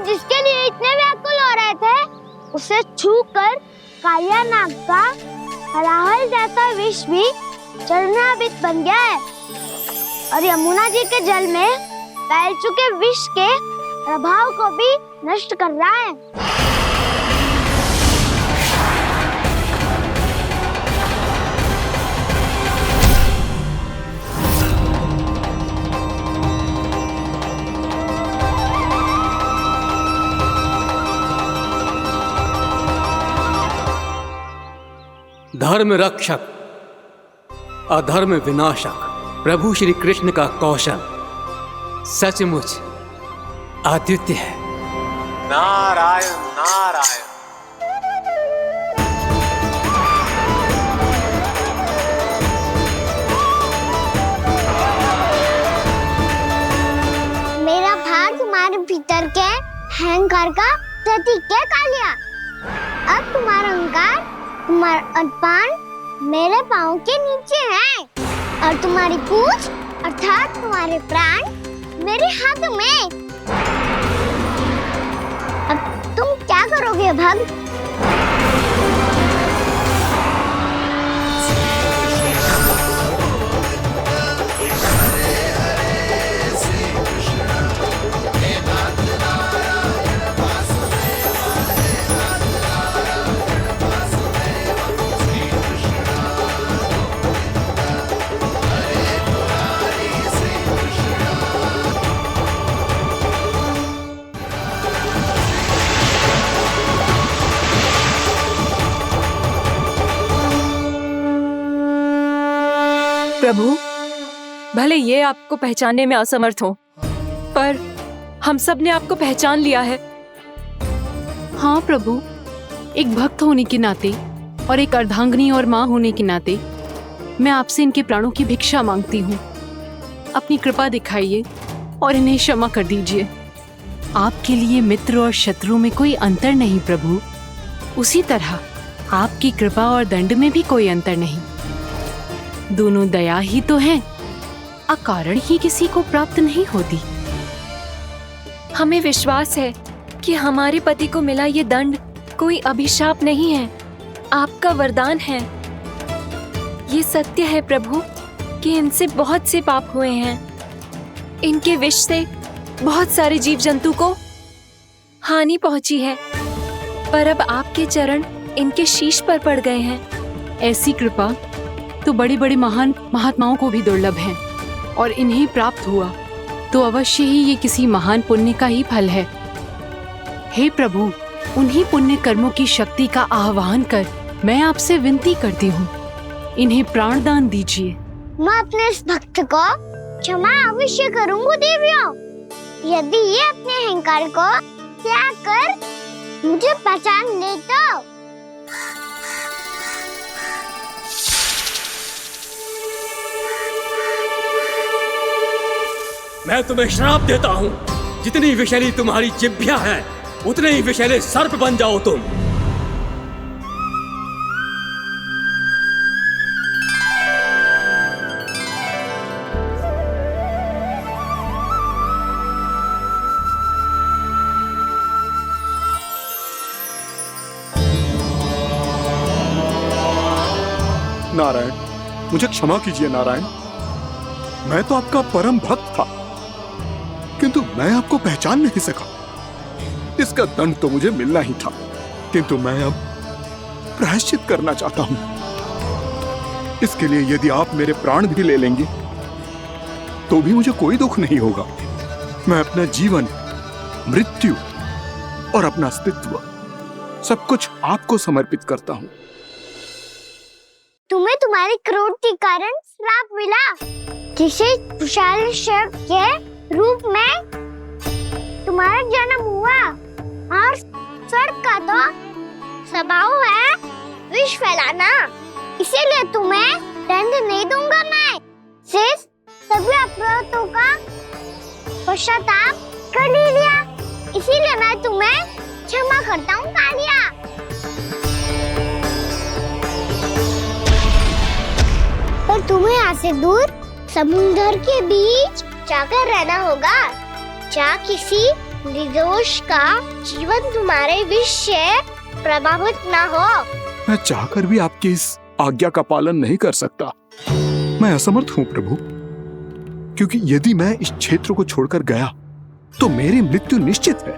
A: जिसके लिए इतने व्याकुल हो रहे थे, उसे छूकर कालिया नाग का हलाहल जैसा विष भी चरणामृत बन गया है और यमुना जी के जल में फैल चुके विष के प्रभाव को भी नष्ट कर रहा है।
G: धर्म रक्षक, अधर्म विनाशक प्रभु श्री कृष्ण का कौशल सचमुच आदित्य है।
N: नारायण नारायण।
A: मेरा भाग तुम्हारे भीतर के अहंकार का प्रतीक है कालिया। अब तुम्हारा अहंकार, तुम्हारा अर्पण मेरे पाँव के नीचे है और तुम्हारी पूंछ अर्थात तुम्हारे प्राण मेरे हाथों में। अब तुम क्या करोगे भक्त?
B: प्रभु, भले ये आपको पहचानने में असमर्थ हो, पर हम सब ने आपको पहचान लिया है।
F: हाँ प्रभु, एक भक्त होने के नाते और एक अर्धांगिनी और माँ होने के नाते मैं आपसे इनके प्राणों की भिक्षा मांगती हूँ। अपनी कृपा दिखाइए और इन्हें क्षमा कर दीजिए। आपके लिए मित्र और शत्रु में कोई अंतर नहीं प्रभु। उसी तरह आपकी कृपा और दंड में भी कोई अंतर नहीं। दोनों दया ही तो है, अकारण ही किसी को प्राप्त नहीं होती।
B: हमें विश्वास है कि हमारे पति को मिला ये दंड कोई अभिशाप नहीं है, आपका वरदान है। ये सत्य है प्रभु कि इनसे बहुत से पाप हुए हैं। इनके विष से बहुत सारे जीव जंतु को हानि पहुंची है, पर अब आपके चरण इनके शीश पर पड़ गए हैं।
F: ऐसी कृपा तो बड़े बड़े महान महात्माओं को भी दुर्लभ है, और इन्हें प्राप्त हुआ तो अवश्य ही ये किसी महान पुण्य का ही फल है। हे प्रभु, उन्हीं पुण्य कर्मों की शक्ति का आह्वान कर मैं आपसे विनती करती हूँ, इन्हें प्राण दान दीजिए।
A: मैं अपने इस भक्त को क्षमा अवश्य करूंगा देवियों, यदि ये अपने अहंकार को त्याग कर मुझे पहचान ले तो।
Q: मैं तुम्हें श्राप देता हूँ, जितनी विषैली तुम्हारी जिह्वा है उतने ही विषैले सर्प बन जाओ तुम।
H: नारायण, मुझे क्षमा कीजिए नारायण। मैं तो आपका परम भक्त था, किंतु मैं आपको पहचान नहीं सका। इसका दंड तो मुझे मिलना ही था, किंतु मैं अब प्रायश्चित करना चाहता हूं। इसके लिए यदि आप मेरे प्राण भी ले लेंगे तो भी मुझे कोई दुख नहीं होगा। मैं अपना जीवन, मृत्यु और अपना अस्तित्व सब कुछ आपको समर्पित करता हूं।
A: तुम्हें तुम्हारी क्रोध के कारण श्राप मिला, जिसे विशाल सर्प के रूप में तुम्हारा जन्म हुआ, और सर्प का तो स्वभाव है विष फैलाना। इसीलिए तुम्हें दंड नहीं दूंगा मैं। शेष सभी अपराधों का पश्चाताप कर लिया, इसीलिए मैं तुम्हें क्षमा करता हूँ कालिया। पर तुम्हें यहाँ से दूर समुद्र के बीच जाकर रहना होगा, जहाँ किसी निर्दोष का जीवन तुम्हारे विष से प्रभावित ना हो।
H: मैं चाहकर भी आपकी इस आज्ञा का पालन नहीं कर सकता। मैं असमर्थ हूँ प्रभु, क्योंकि यदि मैं इस क्षेत्र को छोड़कर गया तो मेरी मृत्यु निश्चित है।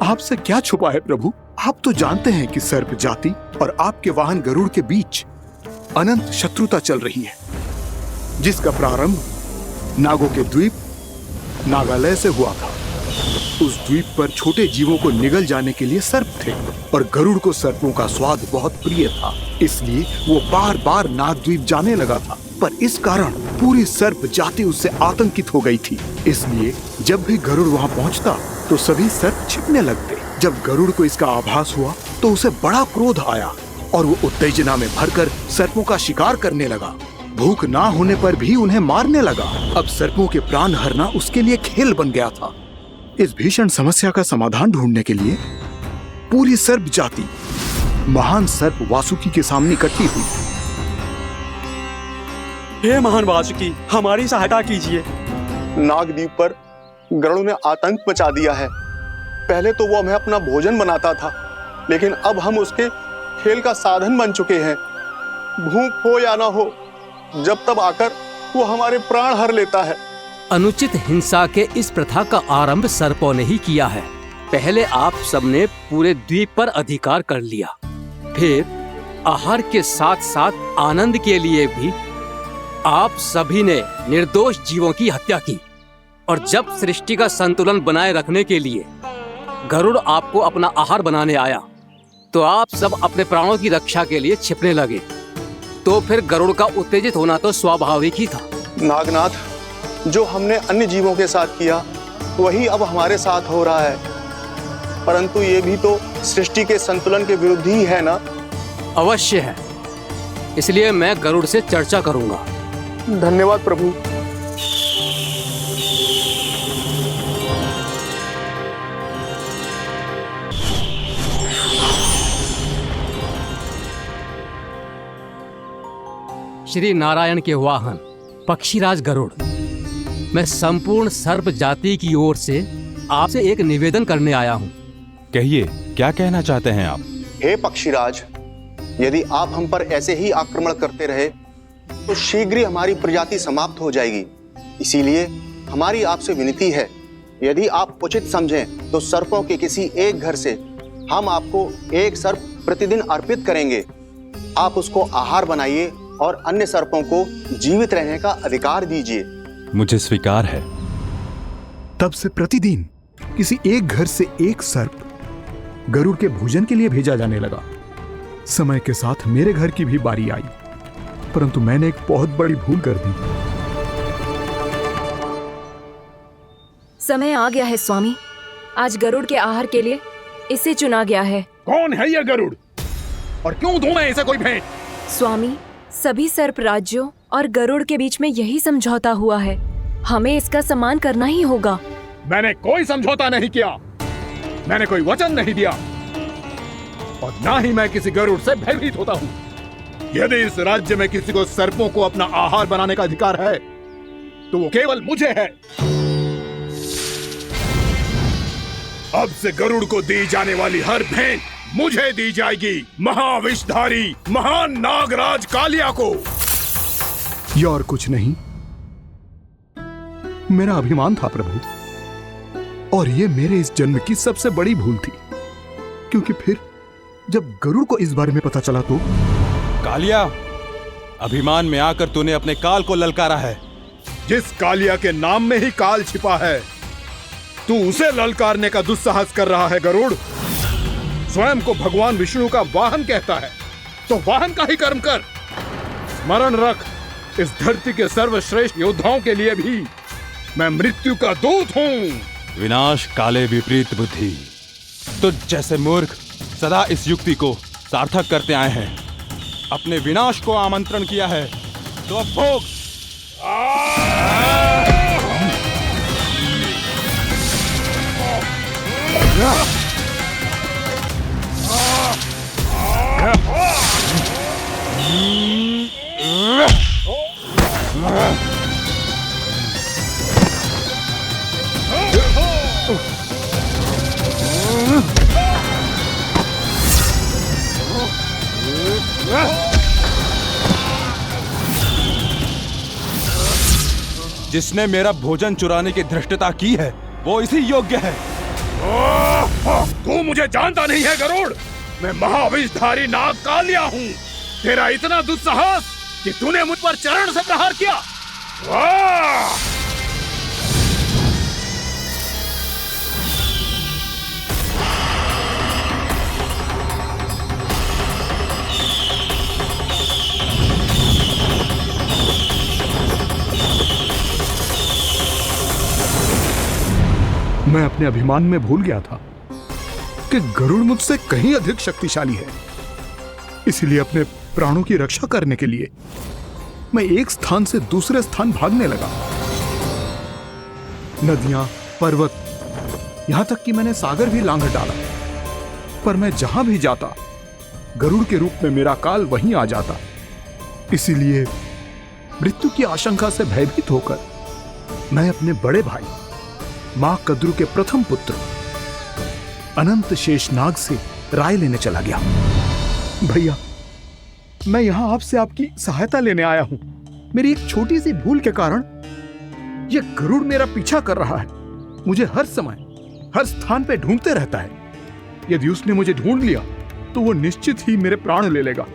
H: आपसे क्या छुपा है प्रभु? आप तो जानते हैं कि सर्प जाति और आपके वाहन गरुड़ के बीच अनंत शत्रुता चल रही है, जिसका प्रारंभ नागों के द्वीप नागालय से हुआ था। उस द्वीप पर छोटे जीवों को निगल जाने के लिए सर्प थे, और गरुड़ को सर्पों का स्वाद बहुत प्रिय था, इसलिए वो बार बार नागद्वीप जाने लगा था। पर इस कारण पूरी सर्प जाति उससे आतंकित हो गई थी। इसलिए जब भी गरुड़ वहां पहुंचता तो सभी सर्प छिपने लगते। जब गरुड़ को इसका आभास हुआ तो उसे बड़ा क्रोध आया और वो उत्तेजना में भरकर सर्पों का शिकार करने लगा। भूख ना होने पर भी उन्हें मारने लगा। अब सर्पों के प्राण हरना उसके लिए खेल बन गया था। इस भीषण समस्या का समाधान ढूंढने के लिए पूरी सर्प जाति महान सर्प वासुकी के सामने इकट्ठी हुई।
I: हे महान वासुकी, हमारी सहायता कीजिए।
R: नागद्वीप पर गरुड़ ने आतंक मचा दिया है। पहले तो वो हमें अपना भोजन बनाता था, लेकिन अब हम उसके खेल का साधन बन चुके हैं। भूख हो या ना हो, जब तब आकर वो हमारे प्राण हर लेता है।
Q: अनुचित हिंसा के इस प्रथा का आरंभ सर्पों ने ही किया है। पहले आप सबने पूरे द्वीप पर अधिकार कर लिया, फिर आहार के साथ साथ आनंद के लिए भी आप सभी ने निर्दोष जीवों की हत्या की। और जब सृष्टि का संतुलन बनाए रखने के लिए गरुड़ आपको अपना आहार बनाने आया तो आप सब अपने प्राणों की रक्षा के लिए छिपने लगे। तो फिर गरुड़ का उत्तेजित होना तो स्वाभाविक ही था।
R: नागनाथ, जो हमने अन्य जीवों के साथ किया वही अब हमारे साथ हो रहा है, परंतु ये भी तो सृष्टि के संतुलन के विरुद्ध ही है ना?
Q: अवश्य है, इसलिए मैं गरुड़ से चर्चा करूंगा।
R: धन्यवाद प्रभु।
Q: श्री नारायण के वाहन पक्षीराज गरुड़, मैं संपूर्ण सर्प जाति की ओर से आपसे एक निवेदन करने आया हूँ।
S: कहिए, क्या कहना चाहते हैं आप?
R: हे पक्षीराज, यदि आप हम पर ऐसे ही आक्रमण करते रहे तो शीघ्र ही हमारी प्रजाति समाप्त हो जाएगी। इसीलिए हमारी आपसे विनती है, यदि आप उचित समझें तो सर्पों के किसी एक घर से हम आपको एक सर्प प्रतिदिन अर्पित करेंगे। आप उसको आहार बनाइए और अन्य सर्पों को जीवित रहने का अधिकार दीजिए।
S: मुझे स्वीकार है।
H: तब से प्रतिदिन किसी एक घर से एक सर्प गरुड़ के भोजन के लिए भेजा जाने लगा। समय के साथ मेरे घर की भी बारी आई, परंतु मैंने एक बहुत बड़ी भूल कर दी।
B: समय आ गया है स्वामी, आज गरुड़ के आहार के लिए इसे चुना गया है।
P: कौन है यह गरुड़ और क्यों दूं मैं इसे कोई भेंट?
B: स्वामी, सभी सर्प राज्यों और गरुड़ के बीच में यही समझौता हुआ है, हमें इसका सम्मान करना ही होगा।
P: मैंने कोई समझौता नहीं किया, मैंने कोई वचन नहीं दिया और ना ही मैं किसी गरुड़ से भयभीत होता हूँ। यदि इस राज्य में किसी को सर्पों को अपना आहार बनाने का अधिकार है तो वो केवल मुझे है। अब से गरुड़ को दी जाने वाली हर भेंट मुझे दी जाएगी, महाविषधारी महान नागराज कालिया को।
H: यह और कुछ नहीं, मेरा अभिमान था प्रभु, और ये मेरे इस जन्म की सबसे बड़ी भूल थी, क्योंकि फिर जब गरुड़ को इस बारे में पता चला तो।
S: कालिया, अभिमान में आकर तूने अपने काल को ललकारा है।
P: जिस कालिया के नाम में ही काल छिपा है, तू उसे ललकारने का दुस्साहस कर रहा है गरुड़। स्वयं को भगवान विष्णु का वाहन कहता है तो वाहन का ही कर्म कर। स्मरण रख, इस धरती के सर्वश्रेष्ठ योद्धाओं के लिए भी मैं मृत्यु का दूत हूँ।
S: विनाश काले विपरीत बुद्धि। तुझ जैसे मूर्ख सदा इस युक्ति को सार्थक करते आए हैं। अपने विनाश को आमंत्रण किया है तो अब भोग। जिसने मेरा भोजन चुराने की धृष्टता की है वो इसी योग्य है।
P: तू मुझे जानता नहीं है गरुड़, मैं महाविषधारी नाग कालिया हूँ। तेरा इतना दुस्साहस कि तूने मुझ पर चरण से प्रहार किया।
H: मैं अपने अभिमान में भूल गया था कि गरुड़ मुझसे कहीं अधिक शक्तिशाली है। इसलिए अपने प्राणों की रक्षा करने के लिए मैं एक स्थान से दूसरे स्थान भागने लगा। नदियां, पर्वत, यहां तक कि मैंने सागर भी लांघ डाला, पर मैं जहां भी जाता गरुड़ के रूप में मेरा काल वहीं आ जाता। इसीलिए मृत्यु की आशंका से भयभीत होकर मैं अपने बड़े भाई मां कद्रु के प्रथम पुत्र अनंत शेषनाग से राय लेने चला गया। भैया, मैं यहां आपसे आपकी सहायता लेने आया हूं। मेरी एक छोटी सी भूल के कारण यह गरुड़ मेरा पीछा कर रहा है। मुझे हर समय हर स्थान पे ढूंढते रहता है। यदि उसने मुझे ढूंढ लिया तो वो निश्चित ही मेरे प्राण ले लेगा।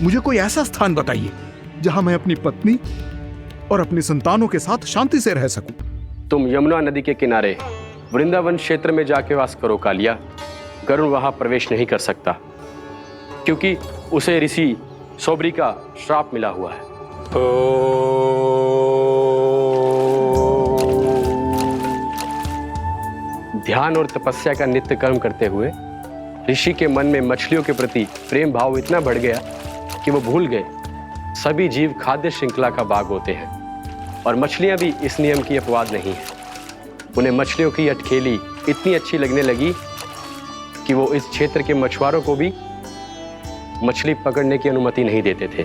H: मुझे कोई ऐसा स्थान बताइए जहां मैं अपनी पत्नी और अपनी संतानों के साथ शांति से रह सकूं।
T: तुम यमुना नदी के किनारे वृंदावन क्षेत्र में जाके वास करो कालिया। गरुड़ वहां प्रवेश नहीं कर सकता क्योंकि उसे ऋषि सोबरी का श्राप मिला हुआ है। ध्यान और तपस्या का नित्य कर्म करते हुए ऋषि के मन में मछलियों के प्रति प्रेम भाव इतना बढ़ गया कि वो भूल गए सभी जीव खाद्य श्रृंखला का भाग होते हैं और मछलियां भी इस नियम की अपवाद नहीं है। उन्हें मछलियों की अटखेली इतनी अच्छी लगने लगी कि वो इस क्षेत्र के मछुआरों को भी मछली पकड़ने की अनुमति नहीं देते थे।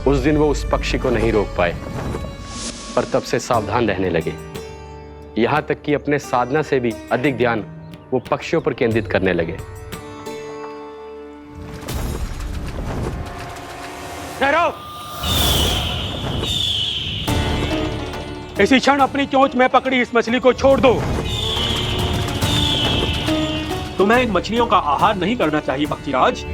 T: उस दिन वो उस पक्षी को नहीं रोक पाए, पर तब से सावधान रहने लगे। यहां तक कि अपने साधना से भी अधिक ध्यान वो पक्षियों पर केंद्रित करने लगे।
U: ठहरो! इसी क्षण अपनी चोंच में पकड़ी इस मछली को छोड़ दो।
G: तुम्हें इन मछलियों का आहार नहीं करना चाहिए पक्षीराज।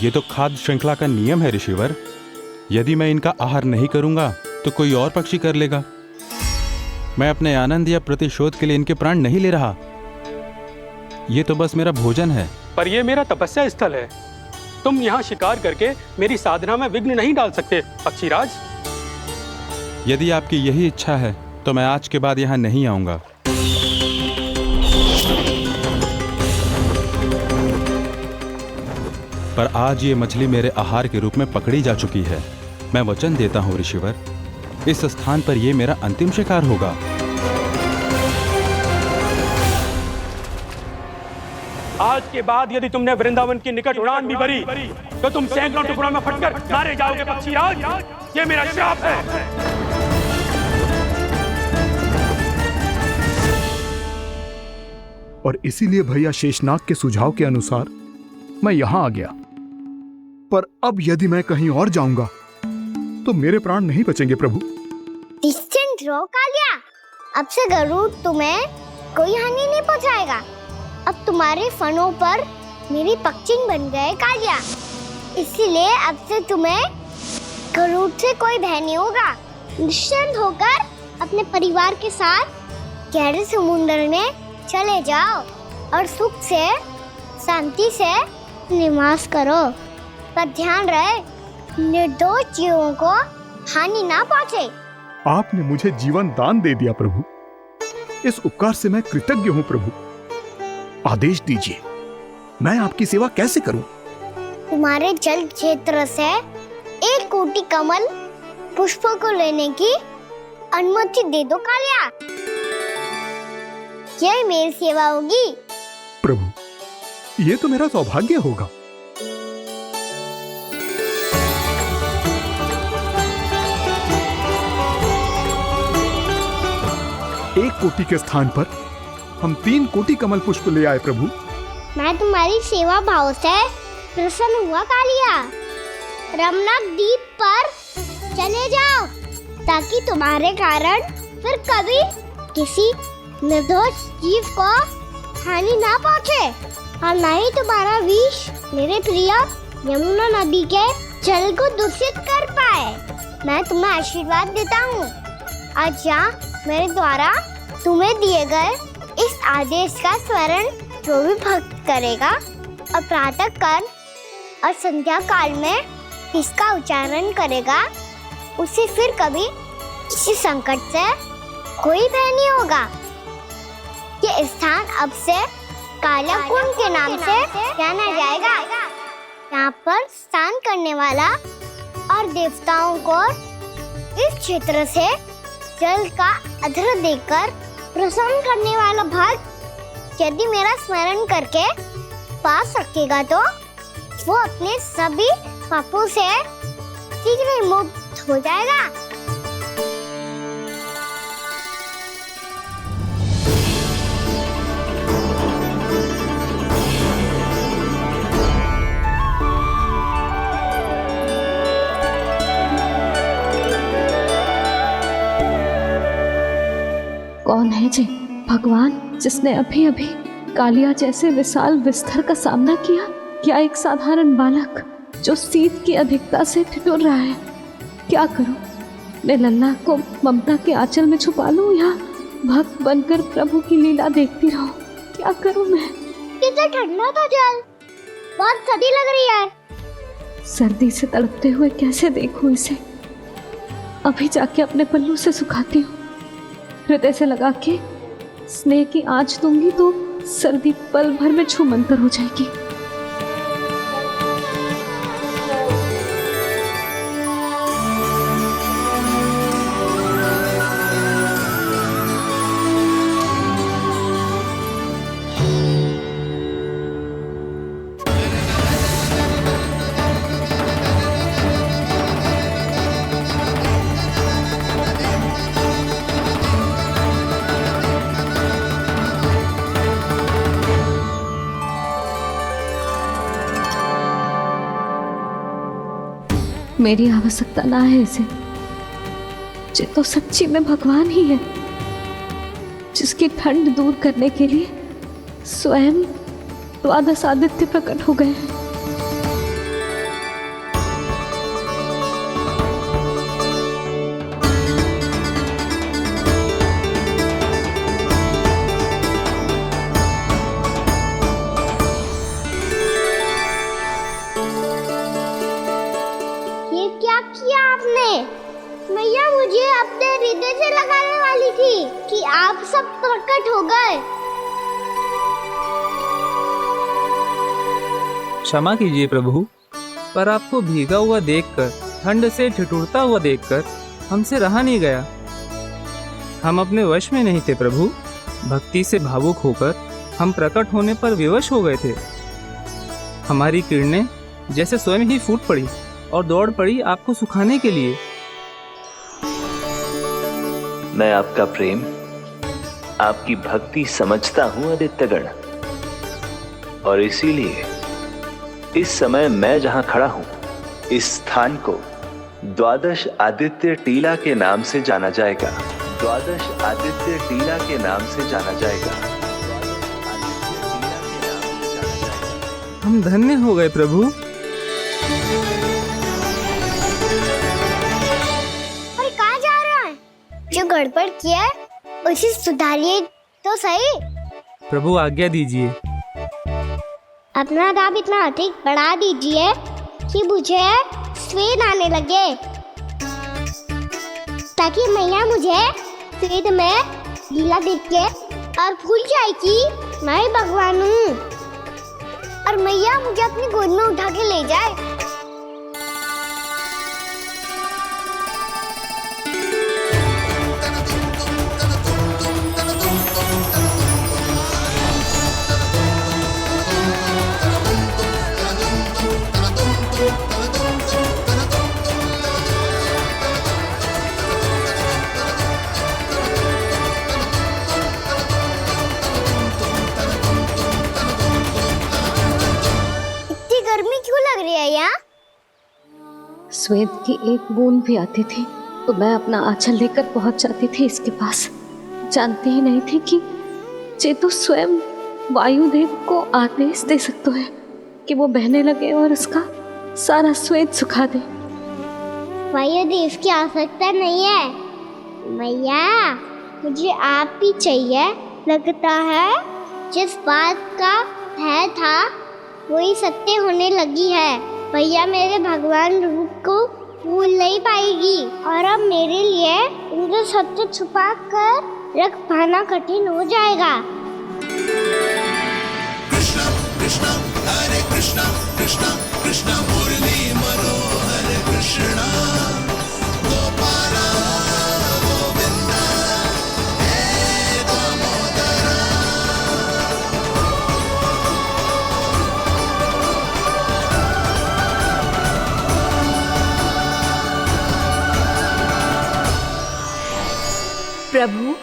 S: ये तो खाद्य श्रृंखला का नियम है ऋषिवर। यदि मैं इनका आहार नहीं करूंगा तो कोई और पक्षी कर लेगा। मैं अपने आनंद या प्रतिशोध के लिए इनके प्राण नहीं ले रहा। ये तो बस मेरा भोजन है।
U: पर यह मेरा तपस्या स्थल है। तुम यहाँ शिकार करके मेरी साधना में विघ्न नहीं डाल सकते पक्षीराज।
S: यदि आपकी यही इच्छा है तो मैं आज के बाद यहाँ नहीं आऊंगा। पर आज ये मछली मेरे आहार के रूप में पकड़ी जा चुकी है। मैं वचन देता हूँ ऋषिवर, इस स्थान पर यह मेरा अंतिम शिकार होगा।
U: आज के बाद यदि तुमने वृंदावन की निकट उड़ान भी भरी तो तुम सैकड़ों टुकड़ों में फटकर मारे जाओगे पक्षीराज। ये मेरा श्राप है।
H: और इसीलिए भैया शेषनाग के सुझाव के अनुसार मैं यहां आ गया। पर अब यदि मैं कहीं और जाऊंगा तो मेरे प्राण नहीं बचेंगे प्रभु।
A: निश्चिंत रहो कालिया, अब से गरुड़ तुम्हें कोई हानि नहीं पहुंचाएगा। अब तुम्हारे फनों पर मेरी पक्षिंग बन गए कालिया, इसीलिए अब से तुम्हें गरुड़ से कोई भय नहीं होगा। निश्चिंत होकर अपने परिवार के साथ गहरे समुद्र में चले जाओ और सुख से शांति से निवास करो। पर ध्यान रहे निर्दोष जीवों को हानि ना पहुंचे।
H: आपने मुझे जीवन दान दे दिया प्रभु, इस उपकार से मैं कृतज्ञ हूं प्रभु। आदेश दीजिए, मैं आपकी सेवा कैसे करूं?
A: तुम्हारे जल क्षेत्र से 1 कोटि कमल पुष्पों को लेने की अनुमति दे दो कालिया। यह मेरी सेवा होगी।
H: प्रभु, ये तो मेरा सौभाग्य होगा। एक कोटि के स्थान पर हम 3 कोटि कमल पुष्प ले आए प्रभु।
A: मैं तुम्हारी सेवा भाव से प्रसन्न हुआ कालिया। रमनाक द्वीप पर चले जाओ ताकि तुम्हारे कारण फिर कभी किसी निर्दोष जीव को हानि ना पहुंचे और न ही तुम्हारा विष मेरे प्रिय यमुना नदी के जल को दूषित कर पाए। मैं तुम्हें आशीर्वाद देता हूँ। आज यहाँ मेरे द्वारा तुम्हें दिए गए इस आदेश का स्मरण जो भी भक्त करेगा और प्रातः काल और संध्या काल में इसका उच्चारण करेगा, उसे फिर कभी किसी संकट से कोई भय नहीं होगा। ये स्थान अब से कालिया कुंड के नाम से जाना जाएगा। यहाँ पर स्नान करने वाला और देवताओं को इस क्षेत्र से जल का अधर देकर प्रसन्न करने वाला भक्त यदि मेरा स्मरण करके पास रखेगा तो वो अपने सभी पापों से शीघ्र ही मुक्त हो जाएगा।
J: कौन है जी भगवान जिसने अभी अभी कालिया जैसे विशाल विस्तर का सामना किया? क्या एक साधारण बालक जो शीत की अधिकता से ठिठुर रहा है? क्या करूं? मैं लल्ला को ममता के आंचल में छुपा लूं या भक्त बनकर प्रभु की लीला देखती रहूं? क्या करूं मैं?
A: कितना ठंडा था जल, बहुत सर्दी लग रही है।
J: सर्दी से तड़पते हुए कैसे देखूं इसे? अभी जाके अपने पल्लू से सुखाती हूँ। हृदय से लगा के स्नेह की आंच दूंगी तो सर्दी पल भर में छूमंतर हो जाएगी। मेरी आवश्यकता ना है इसे। ये तो सच्ची में भगवान ही है जिसकी ठंड दूर करने के लिए स्वयं द्वादश आदित्य प्रकट हो गए हैं।
A: मैया मुझे अपने हृदय से लगाने वाली थी कि आप सब प्रकट हो गए।
L: क्षमा कीजिए प्रभु, पर आपको भीगा हुआ देखकर, ठंड से ठिठुरता हुआ देखकर हमसे रहा नहीं गया। हम अपने वश में नहीं थे प्रभु। भक्ति से भावुक होकर हम प्रकट होने पर विवश हो गए थे। हमारी किरणें जैसे स्वयं ही फूट पड़ी और दौड़ पड़ी आपको सुखाने के लिए।
V: मैं आपका प्रेम, आपकी भक्ति समझता हूं आदित्यगण, और इसीलिए इस समय मैं जहां खड़ा हूं, इस स्थान को द्वादश आदित्य टीला के नाम से जाना जाएगा। द्वादश आदित्य टीला के नाम से जाना जाएगा।
L: हम धन्य हो गए प्रभु।
A: और कहाँ जा रहा है? जो गड़बड़ किया उसे सुधारिए तो सही।
L: प्रभु आज्ञा दीजिए।
A: अपना दाम इतना अधिक बढ़ा दीजिए कि मुझे स्वेद आने लगे, ताकि मैया मुझे स्वेद में लीला देख के और भूल जाए कि मैं ही भगवान हूँ, और मैया मुझे अपनी गोद में उठा के ले जाए।
J: स्वेद की एक बूंद भी आती थी तो मैं अपना आंचल लेकर पहुंच जाती थी इसके पास। जानती ही नहीं थी कि ये तो स्वयं वायुदेव को आदेश दे सकते हैं कि वो बहने लगे और उसका सारा स्वेद सुखा दे।
A: वायुदेव की आवश्यकता नहीं है मैया, मुझे आप ही चाहिए लगता है जिस बात का भय था वही सत्य होने लगी है। भैया मेरे भगवान रूप को भूल नहीं पाएगी और अब मेरे लिए उनके सत्य छुपा कर रख पाना कठिन हो जाएगा।
O: कृष्णा कृष्णा हरे कृष्णा कृष्णा कृष्णा मुरली मनोहर कृष्णा गोपाला गोविंदा हे दामोदरा।
B: प्रभु,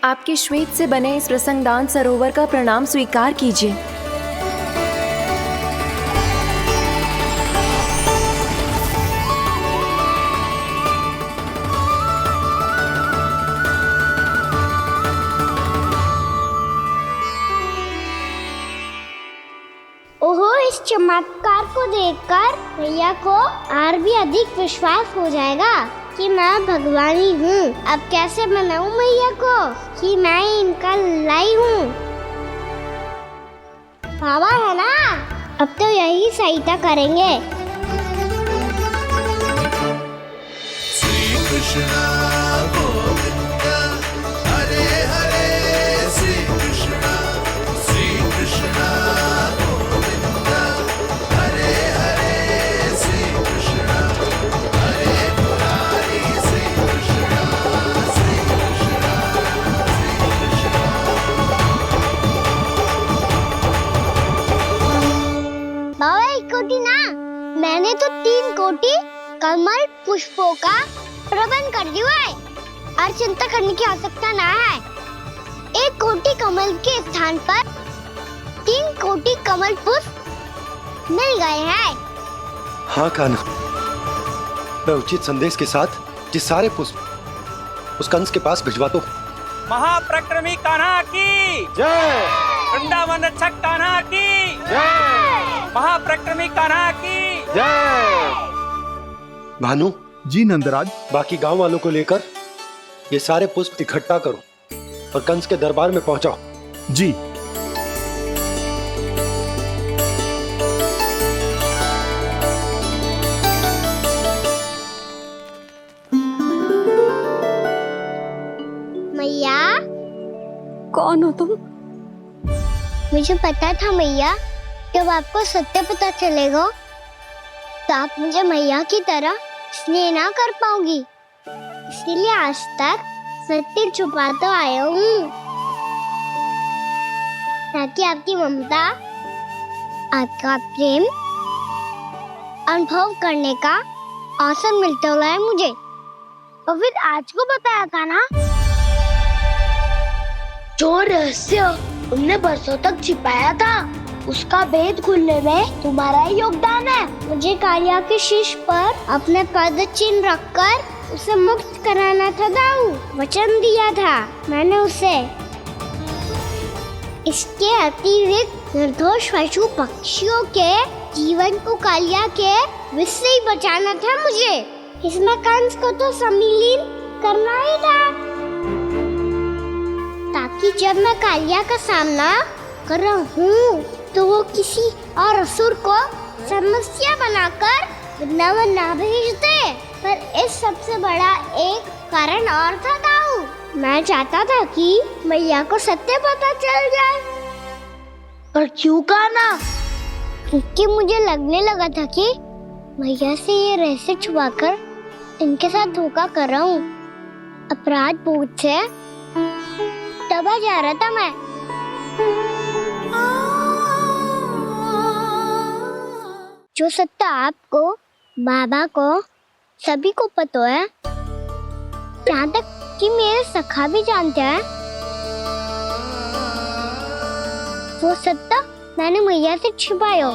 B: आपके श्वेत से बने इस प्रसंगदान सरोवर का प्रणाम स्वीकार कीजिए।
A: ओहो, इस चमत्कार को देखकर भैया को और भी अधिक विश्वास हो जाएगा कि मैं भगवान ही हूँ। अब कैसे मनाऊं मैया को कि मैं इनका लाई हूँ। बाबा है ना, अब तो यही सहायता करेंगे।
O: श्री कृष्णा गोविंदा हरे हरे श्री कृष्णा गोविंदा हरे हरे श्री कृष्णा हरे मुरारी श्री कृष्णा श्री कृष्णा श्री
A: बाबा एक कोटी ना, मैंने तो 3 कोटी कमल पुष्पों का प्रबंध कर दिया है और चिंता करने की आवश्यकता ना है। 1 कोटी कमल के स्थान पर 3 कोटी कमल पुष्प मिल गए हैं।
C: हाँ कान्हा, मैं उचित संदेश के साथ ये सारे पुष्प उस कंस के पास भिजवा दो।
L: महाप्रक्रमी कान्हा की
C: जय।
L: वृंदावन रक्षक कान्हा की जय। महाप्रक्रमी कान्हा की
C: जय। भानु
H: जी नंदराज,
C: बाकी गांव वालों को लेकर ये सारे पुष्प इकट्ठा करो और कंस के दरबार में पहुंचाओ।
H: जी।
A: मैया,
J: कौन हो तुम?
A: मुझे पता था मैया, जब आपको सत्य पता चलेगा तो आप मुझे मैया की तरह स्नेह ना कर पाओगी, इसलिए आज तक सत्य छुपाता आया हूँ ताकि आपकी ममता, आपका प्रेम अनुभव करने का अवसर मिलता है मुझे। और फिर आज को बताया था ना, जो रहस्य तुमने बरसों तक छिपाया था उसका भेद खुलने में तुम्हारा ही योगदान है। मुझे कालिया के शीश पर अपने पद चिन्ह रखकर उसे मुक्त कराना था दाऊ, वचन दिया था मैंने उसे। इसके अतिरिक्त निर्दोष पशु पक्षियों के जीवन को कालिया के विष से ही बचाना था मुझे। इसमें कंस को तो सम्मिलित करना ही था ताकि जब मैं कालिया का सामना कर रहा हूँ तो वो किसी और असुर को समस्या बनाकर वृंदावन ना भेज दे। पर इस सबसे बड़ा एक कारण और था दाऊ, मैं चाहता था कि मैया को सत्य पता चल जाए। पर क्यों कहा ना? क्योंकि मुझे लगने लगा था कि मैया से ये रहस्य छुपाकर इनके साथ धोखा कर रहा हूँ। अपराध बोध से दबा जा रहा था मैं। जो सत्य आपको, बाबा को, सभी को पता है, यहाँ तक कि मेरे सखा भी जानते हैं, वो सत्य मैंने मैया से छिपाया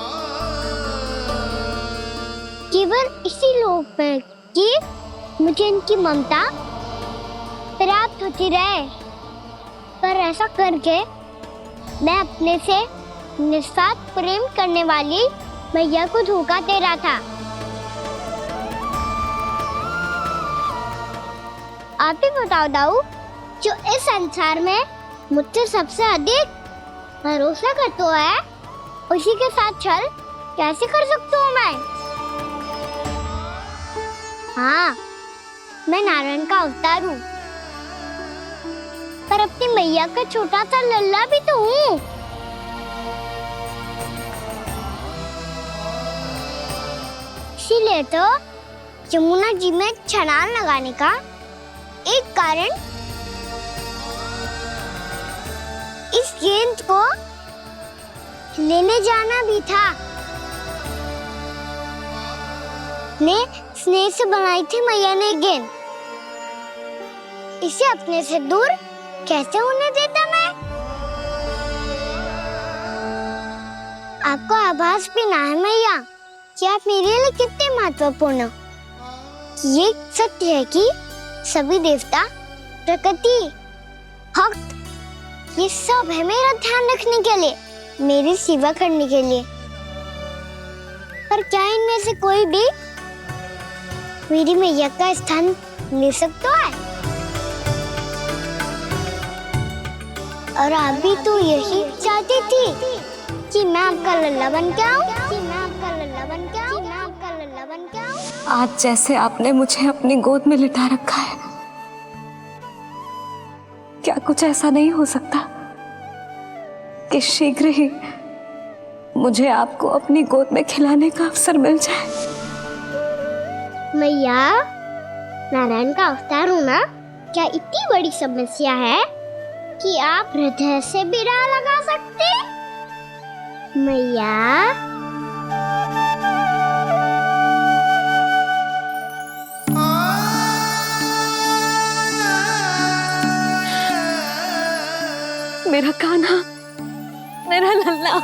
A: केवल इसी लोक में कि मुझे इनकी ममता प्राप्त होती रहे। पर ऐसा करके मैं अपने से निस्वार्थ प्रेम करने वाली मैया को धोखा दे रहा था। आप ही बताओ दाऊ, जो इस संसार में मुझसे सबसे अधिक भरोसा करता है, उसी के साथ छल कैसे कर सकता हूँ मैं? हाँ, मैं नारायण का अवतार हूँ, पर अपनी मैया का छोटा सा लल्ला भी तो हूँ। इसीलिए तो यमुना जी में छलांग लगाने का एक कारण इस गेंद को लेने जाना भी था। ने स्नेह से बनाई थी मैया ने गेंद, इसे अपने से दूर कैसे होने देता मैं? आपको आभास भी ना है मैया कि आप मेरे लिए कितने महत्वपूर्ण हो। ये सत्य है कि सभी देवता, प्रकृति, भक्त, ये सब है मेरा ध्यान रखने के लिए, मेरी सेवा करने के लिए। पर क्या इनमें से कोई भी मेरी मैया का स्थान ले सकता है? और आप भी तो यही चाहती थी कि मैं आपका लल्ला बन के आऊं,
J: आज जैसे आपने मुझे अपनी गोद में लिटा रखा है, क्या कुछ ऐसा नहीं हो सकता कि शीघ्र ही मुझे आपको अपनी गोद में खिलाने का अवसर मिल जाए?
A: मैया, नारायण का अवतार होना क्या इतनी बड़ी समस्या है कि आप हृदय से भी ना लगा सकते? मैया,
J: मेरा कान्हा, मेरा लल्ला।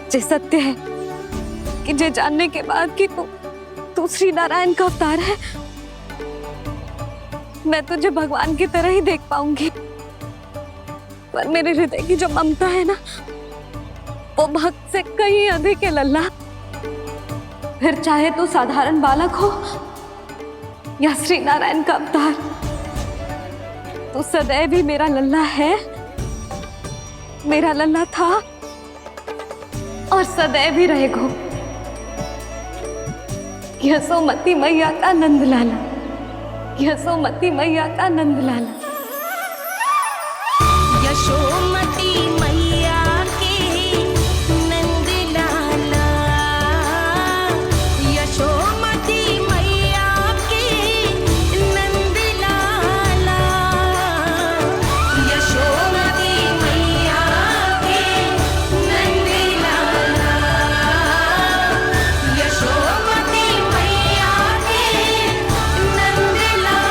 J: ये सत्य है कि ये जानने के बाद कि तू श्री नारायण का अवतार है, मैं तुझे भगवान की तरह ही देख पाऊंगी। पर मेरे हृदय की जो ममता है ना, वो भक्त से कहीं अधिक है लल्ला। फिर चाहे तू साधारण बालक हो या श्री नारायण का अवतार, तू सदैव ही मेरा लल्ला है, मेरा लल्ला था और सदैव ही रहेगा। यशोमती मैया का नंद लाला, यशोमती मैया का नंद लाला।
O: यशोमती मैया के नंद लाला, यशोमती मैया के नंद लाला, यशोमती मैया के नंद लाला, यशोमती मैया के नंद लाला।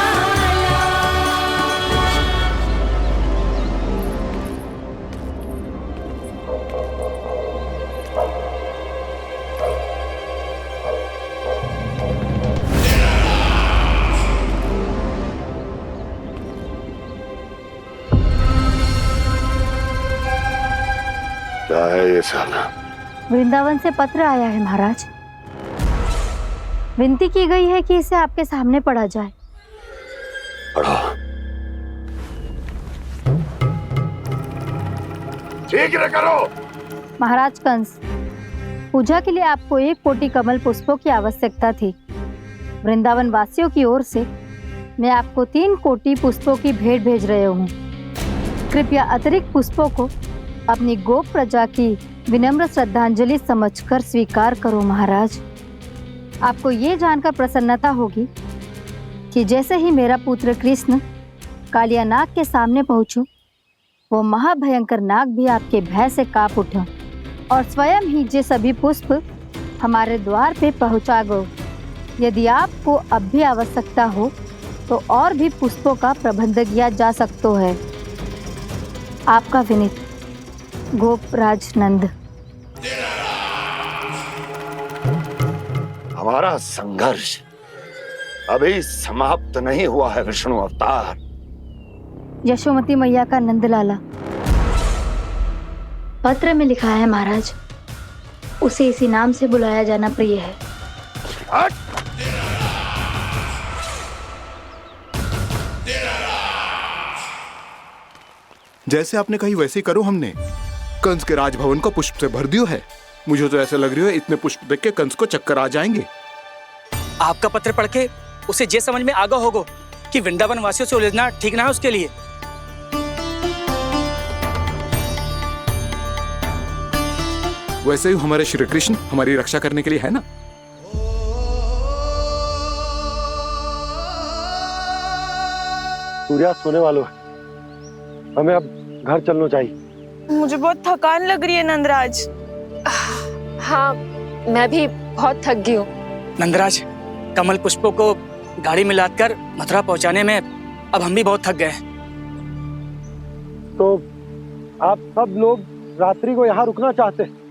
E: क्या है ये साला?
D: वृंदावन से पत्र आया है महाराज। विनती की गई है कि इसे आपके सामने पढ़ा जाए।
E: पढ़ो। शीघ्र करो।
D: महाराज कंस, पूजा के लिए आपको 1 कोटि कमल पुष्पों की आवश्यकता थी। वृंदावन वासियों की ओर से मैं आपको 3 कोटि पुष्पों की भेंट भेज रहे हूँ। कृपया अतिरिक्त पुष्पों को अपनी गोप प्रजा की विनम्र श्रद्धांजलि समझकर स्वीकार करो महाराज। आपको ये जानकर प्रसन्नता होगी कि जैसे ही मेरा पुत्र कृष्ण कालिया नाग के सामने पहुंचो, वो महाभयंकर नाग भी आपके भय से कांप उठा और स्वयं ही ये सभी पुष्प हमारे द्वार पे पहुंचा गो। यदि आपको अब भी आवश्यकता हो तो और भी पुष्पों का प्रबंध किया जा सकता है। आपका विनीत गोपराज नंद।
E: हमारा संघर्ष अभी समाप्त नहीं हुआ है विष्णु अवतार।
D: यशोमती मैया का नंदलाला। पत्र में लिखा है महाराज, उसे इसी नाम से बुलाया जाना प्रिय है।
H: जैसे आपने कही वैसे ही करो। हमने कंस के राजभवन को पुष्प से भर दियो है। मुझे तो ऐसा लग रही है इतने पुष्प देख के कंस को चक्कर आ जाएंगे।
K: आपका पत्र पढ़ के उसे ये समझ में आगा होगा कि वृंदावन वासियों से उलझना ठीक ना है उसके लिए।
H: वैसे ही हमारे श्री कृष्ण हमारी रक्षा करने के लिए है ना।
C: सूर्यास्त होने वाला है, हमें अब घर चलना चाहिए।
J: मुझे बहुत थकान लग रही है नंदराज। हाँ, मैं भी बहुत थक गई हूँ।
K: नंदराज, कमल पुष्पों को गाड़ी में लादकर मथुरा पहुंचाने में अब हम भी बहुत थक गए।
C: तो आप सब लोग रात्रि को यहाँ रुकना चाहते हैं?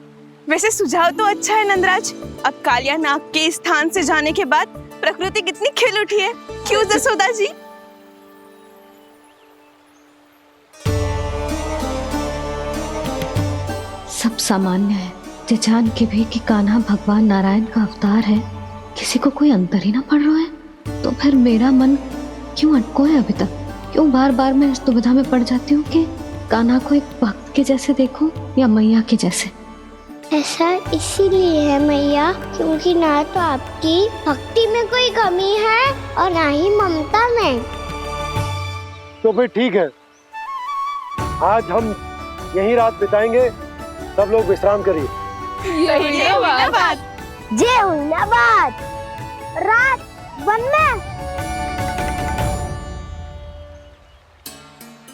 J: वैसे सुझाव तो अच्छा है नंदराज। अब कालिया नाग के स्थान से जाने के बाद प्रकृति कितनी खिल उठी है, क्यों जसोदा जी?
M: सब सामान्य है, ये जान के भी कि कान्हा भगवान नारायण का अवतार है, किसी को कोई अंतर ही ना पड़ रहा है। तो फिर मेरा मन क्यों अटको है अभी तक? क्यों बार बार मैं इस दुविधा में पड़ जाती हूँ कि कान्हा को एक भक्त के जैसे देखूं या मैया के जैसे?
A: ऐसा इसीलिए है मैया क्योंकि ना तो आपकी भक्ति में कोई कमी है और ना ही ममता में।
C: तो फिर ठीक है, आज हम यहीं रात बिताएंगे। सब लोग विश्राम करिए।
A: जय हुन्नाबाद। रात वन में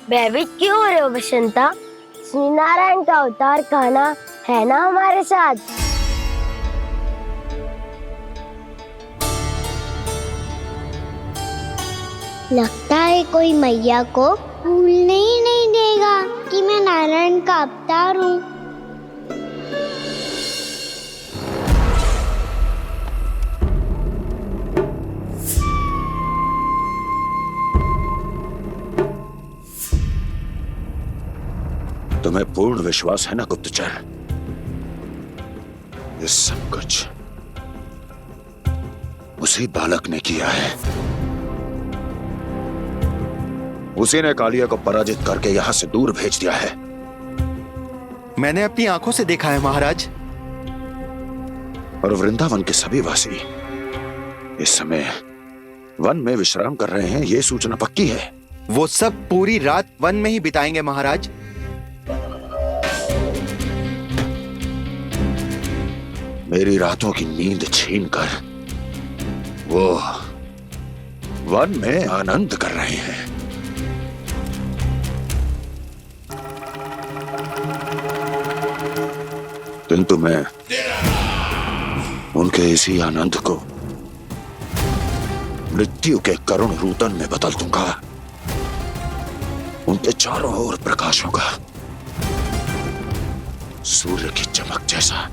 A: भयभीत क्यों हो रहे हो बसंता? श्री नारायण का अवतार कान्हा है ना हमारे साथ। लगता है कोई मैया को भूलने ही नहीं देगा कि मैं नारायण का अवतार हूँ।
E: तुम्हें पूर्ण विश्वास है ना गुप्तचर? ये सब कुछ उसी बालक ने किया है। उसी ने कालिया को पराजित करके यहां से दूर भेज दिया है।
R: मैंने अपनी आंखों से देखा है महाराज।
E: और वृंदावन के सभी वासी इस समय वन में विश्राम कर रहे हैं, ये सूचना पक्की है।
R: वो सब पूरी रात वन में ही बिताएंगे महाराज।
E: मेरी रातों की नींद छीनकर वो वन में आनंद कर रहे हैं। किंतु मैं उनके इसी आनंद को मृत्यु के करुण रूतन में बदल दूंगा। उनके चारों ओर प्रकाश होगा, सूर्य की चमक जैसा।